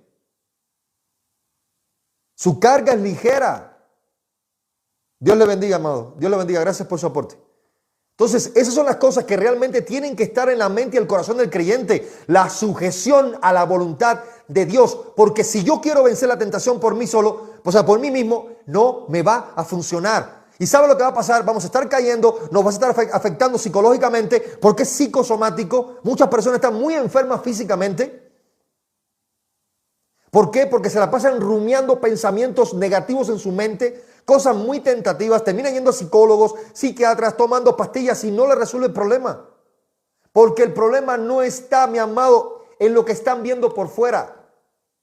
Su carga es ligera. Dios le bendiga, amado. Dios le bendiga. Gracias por su aporte. Entonces, esas son las cosas que realmente tienen que estar en la mente y el corazón del creyente. La sujeción a la voluntad de Dios. Porque si yo quiero vencer la tentación por mí solo, o sea, por mí mismo, no me va a funcionar. ¿Y sabe lo que va a pasar? Vamos a estar cayendo, nos va a estar afectando psicológicamente, porque es psicosomático. Muchas personas están muy enfermas físicamente. ¿Por qué? Porque se la pasan rumiando pensamientos negativos en su mente, cosas muy tentativas, terminan yendo a psicólogos, psiquiatras, tomando pastillas y no le resuelve el problema. Porque el problema no está, mi amado, en lo que están viendo por fuera.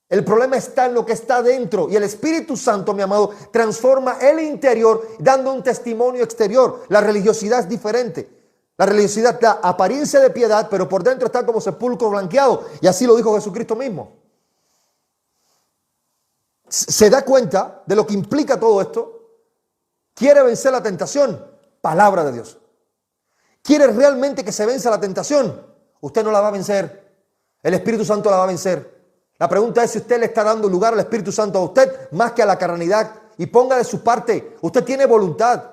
El problema está en lo que está dentro. Y el Espíritu Santo, mi amado, transforma el interior dando un testimonio exterior. La religiosidad es diferente. La religiosidad da apariencia de piedad, pero por dentro está como sepulcro blanqueado. Y así lo dijo Jesucristo mismo. ¿Se da cuenta de lo que implica todo esto? ¿Quiere vencer la tentación? Palabra de Dios. ¿Quiere realmente que se venza la tentación? Usted no la va a vencer. El Espíritu Santo la va a vencer. La pregunta es si usted le está dando lugar al Espíritu Santo a usted más que a la carnalidad. Y ponga de su parte. Usted tiene voluntad.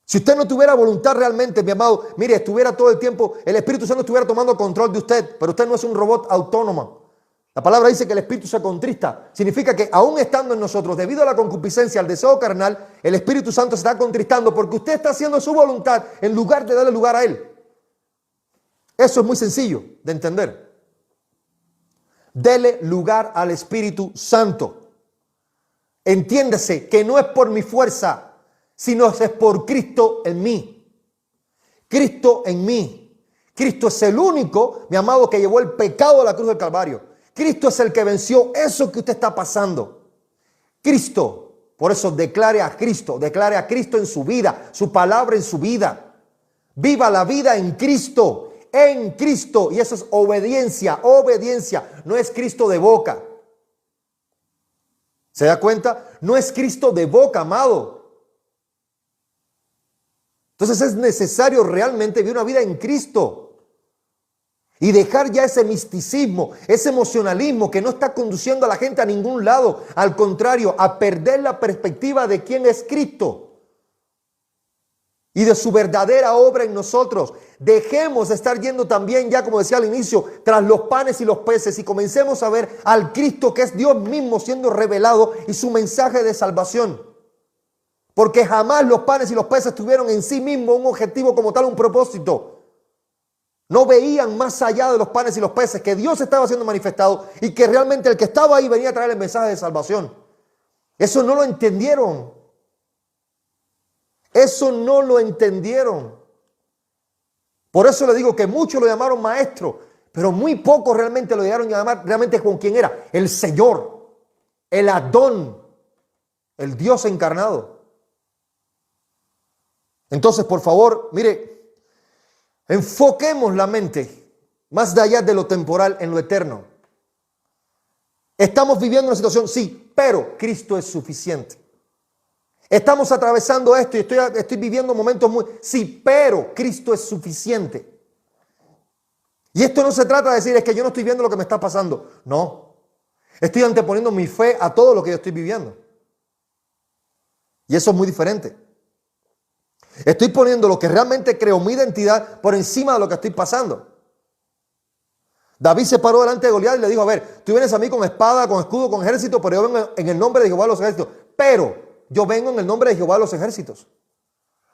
Si usted no tuviera voluntad realmente, mi amado, mire, estuviera todo el tiempo, el Espíritu Santo estuviera tomando control de usted. Pero usted no es un robot autónomo. La palabra dice que el Espíritu se contrista. Significa que aún estando en nosotros, debido a la concupiscencia, al deseo carnal, el Espíritu Santo se está contristando porque usted está haciendo su voluntad en lugar de darle lugar a Él. Eso es muy sencillo de entender. Dele lugar al Espíritu Santo. Entiéndase que no es por mi fuerza, sino es por Cristo en mí. Cristo en mí. Cristo es el único, mi amado, que llevó el pecado a la cruz del Calvario. Cristo es el que venció eso que usted está pasando. Cristo. Por eso declare a Cristo en su vida, su palabra en su vida. Viva la vida en Cristo, en Cristo. Y eso es obediencia, obediencia. No es Cristo de boca. ¿Se da cuenta? No es Cristo de boca, amado. Entonces es necesario realmente vivir una vida en Cristo y dejar ya ese misticismo, ese emocionalismo que no está conduciendo a la gente a ningún lado. Al contrario, a perder la perspectiva de quién es Cristo y de su verdadera obra en nosotros. Dejemos de estar yendo también, ya como decía al inicio, tras los panes y los peces y comencemos a ver al Cristo que es Dios mismo siendo revelado y su mensaje de salvación. Porque jamás los panes y los peces tuvieron en sí mismos un objetivo como tal, un propósito. No veían más allá de los panes y los peces que Dios estaba siendo manifestado y que realmente el que estaba ahí venía a traer el mensaje de salvación. Eso no lo entendieron. Eso no lo entendieron. Por eso le digo que muchos lo llamaron maestro, pero muy pocos realmente lo llegaron a llamar realmente con quién era. El Señor, el Adón, el Dios encarnado. Entonces, por favor, mire, enfoquemos la mente más allá de lo temporal en lo eterno. Estamos viviendo una situación, sí, pero Cristo es suficiente. Estamos atravesando esto y estoy viviendo momentos muy... Sí, pero Cristo es suficiente. Y esto no se trata de decir es que yo no estoy viendo lo que me está pasando. No. Estoy anteponiendo mi fe a todo lo que yo estoy viviendo. Y eso es muy diferente. Estoy poniendo lo que realmente creo, mi identidad, por encima de lo que estoy pasando. David se paró delante de Goliat y le dijo, a ver, tú vienes a mí con espada, con escudo, con ejército, pero yo vengo en el nombre de Jehová de los ejércitos. Pero yo vengo en el nombre de Jehová de los ejércitos.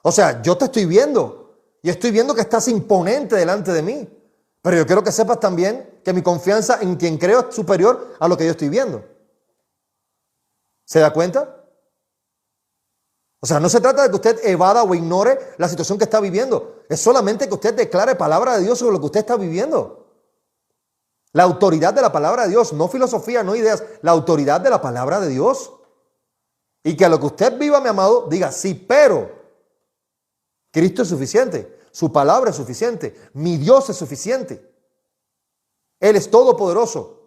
O sea, yo te estoy viendo y estoy viendo que estás imponente delante de mí. Pero yo quiero que sepas también que mi confianza en quien creo es superior a lo que yo estoy viendo. ¿Se da cuenta? O sea, no se trata de que usted evada o ignore la situación que está viviendo. Es solamente que usted declare palabra de Dios sobre lo que usted está viviendo. La autoridad de la palabra de Dios, no filosofía, no ideas, la autoridad de la palabra de Dios. Y que a lo que usted viva, mi amado, diga, sí, pero Cristo es suficiente, su palabra es suficiente, mi Dios es suficiente. Él es todopoderoso.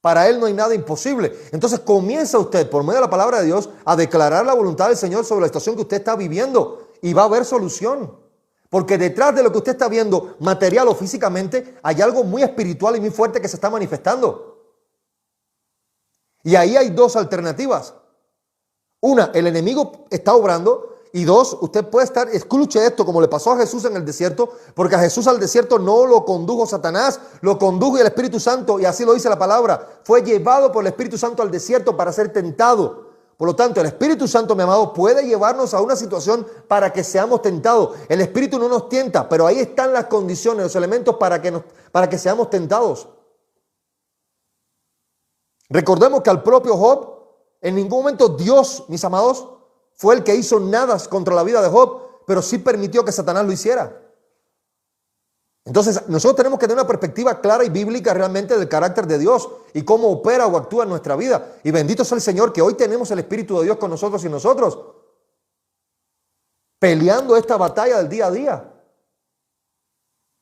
Para Él no hay nada imposible. Entonces comienza usted, por medio de la palabra de Dios, a declarar la voluntad del Señor sobre la situación que usted está viviendo. Y va a haber solución. Porque detrás de lo que usted está viendo, material o físicamente, hay algo muy espiritual y muy fuerte que se está manifestando. Y ahí hay dos alternativas. Una, el enemigo está obrando. Y dos, usted puede estar, escuche esto, como le pasó a Jesús en el desierto, porque a Jesús al desierto no lo condujo Satanás, lo condujo el Espíritu Santo, y así lo dice la palabra. Fue llevado por el Espíritu Santo al desierto para ser tentado. Por lo tanto, el Espíritu Santo, mi amado, puede llevarnos a una situación para que seamos tentados. El Espíritu no nos tienta, pero ahí están las condiciones, los elementos para que seamos tentados. Recordemos que al propio Job, en ningún momento Dios, mis amados, fue el que hizo nada contra la vida de Job, pero sí permitió que Satanás lo hiciera. Entonces, nosotros tenemos que tener una perspectiva clara y bíblica realmente del carácter de Dios y cómo opera o actúa en nuestra vida. Y bendito sea el Señor que hoy tenemos el Espíritu de Dios con nosotros y nosotros, peleando esta batalla del día a día.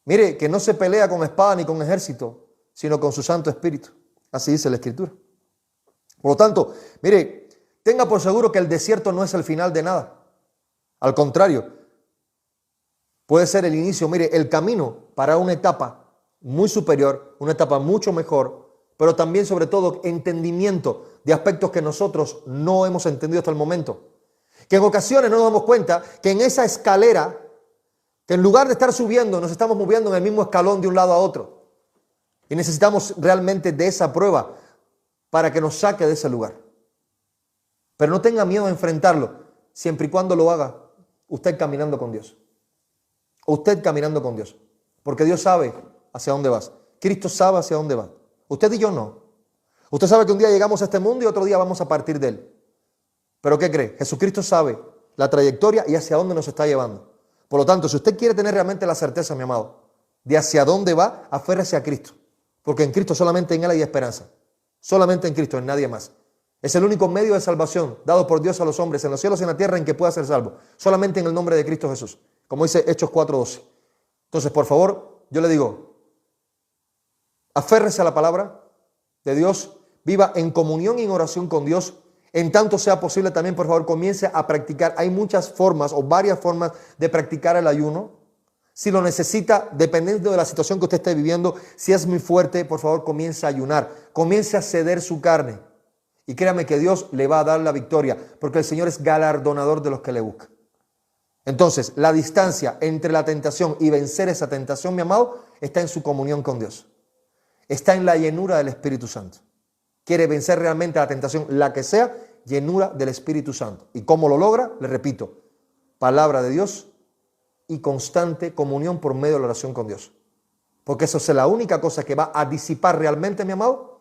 Mire, que no se pelea con espada ni con ejército, sino con su Santo Espíritu. Así dice la Escritura. Por lo tanto, mire, tenga por seguro que el desierto no es el final de nada. Al contrario, puede ser el inicio, mire, el camino para una etapa muy superior, una etapa mucho mejor, pero también sobre todo entendimiento de aspectos que nosotros no hemos entendido hasta el momento. Que en ocasiones no nos damos cuenta que en esa escalera, que en lugar de estar subiendo, nos estamos moviendo en el mismo escalón de un lado a otro. Y necesitamos realmente de esa prueba para que nos saque de ese lugar. Pero no tenga miedo a enfrentarlo, siempre y cuando lo haga usted caminando con Dios. Usted caminando con Dios. Porque Dios sabe hacia dónde vas. Cristo sabe hacia dónde va. Usted y yo no. Usted sabe que un día llegamos a este mundo y otro día vamos a partir de él. ¿Pero qué cree? Jesucristo sabe la trayectoria y hacia dónde nos está llevando. Por lo tanto, si usted quiere tener realmente la certeza, mi amado, de hacia dónde va, aférrese a Cristo. Porque en Cristo, solamente en Él hay esperanza. Solamente en Cristo, en nadie más. Es el único medio de salvación dado por Dios a los hombres en los cielos y en la tierra en que pueda ser salvo. Solamente en el nombre de Cristo Jesús. Como dice Hechos 4:12. Entonces, por favor, yo le digo, aférrese a la palabra de Dios, viva en comunión y en oración con Dios, En tanto sea posible también, por favor, comience a practicar. Hay muchas formas o varias formas de practicar el ayuno. Si lo necesita, dependiendo de la situación que usted esté viviendo, si es muy fuerte, por favor, comience a ayunar. Comience a ceder su carne. Y créame que Dios le va a dar la victoria, porque el Señor es galardonador de los que le buscan. Entonces, la distancia entre la tentación y vencer esa tentación, mi amado, está en su comunión con Dios. Está en la llenura del Espíritu Santo. Quiere vencer realmente la tentación, la que sea, llenura del Espíritu Santo. ¿Y cómo lo logra? Le repito, palabra de Dios y constante comunión por medio de la oración con Dios. Porque eso es la única cosa que va a disipar realmente, mi amado,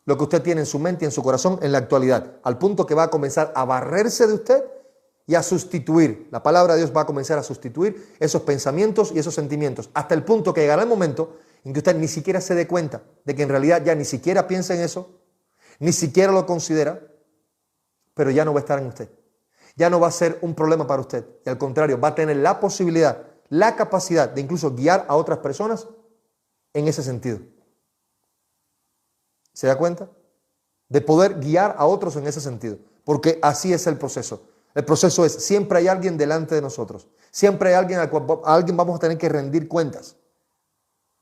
lo que usted tiene en su mente y en su corazón en la actualidad, al punto que va a comenzar a barrerse de usted y a sustituir. La palabra de Dios va a comenzar a sustituir esos pensamientos y esos sentimientos, hasta el punto que llegará el momento en que usted ni siquiera se dé cuenta de que en realidad ya ni siquiera piensa en eso, ni siquiera lo considera, pero ya no va a estar en usted. Ya no va a ser un problema para usted. Y al contrario, va a tener la posibilidad, la capacidad de incluso guiar a otras personas en ese sentido. ¿Se da cuenta? De poder guiar a otros en ese sentido. Porque así es el proceso. El proceso es, siempre hay alguien delante de nosotros. Siempre hay alguien al cual a alguien vamos a tener que rendir cuentas.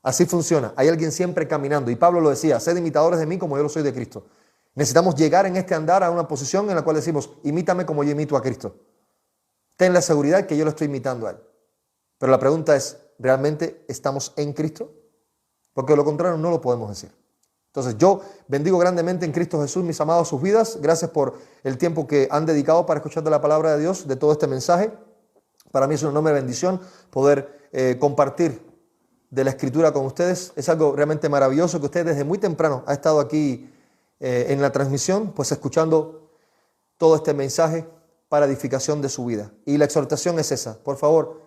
Así funciona. Hay alguien siempre caminando. Y Pablo lo decía, sed imitadores de mí como yo lo soy de Cristo. Necesitamos llegar en este andar a una posición en la cual decimos, imítame como yo imito a Cristo. Ten la seguridad que yo lo estoy imitando a Él. Pero la pregunta es, ¿realmente estamos en Cristo? Porque de lo contrario no lo podemos decir. Entonces yo bendigo grandemente en Cristo Jesús, mis amados, sus vidas. Gracias por el tiempo que han dedicado para escuchar de la palabra de Dios, de todo este mensaje. Para mí es una enorme bendición poder compartir de la Escritura con ustedes. Es algo realmente maravilloso que usted desde muy temprano ha estado aquí en la transmisión, pues escuchando todo este mensaje para edificación de su vida. Y la exhortación es esa, por favor,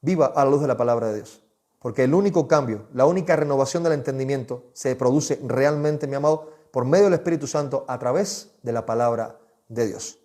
viva a la luz de la palabra de Dios. Porque el único cambio, la única renovación del entendimiento se produce realmente, mi amado, por medio del Espíritu Santo a través de la palabra de Dios.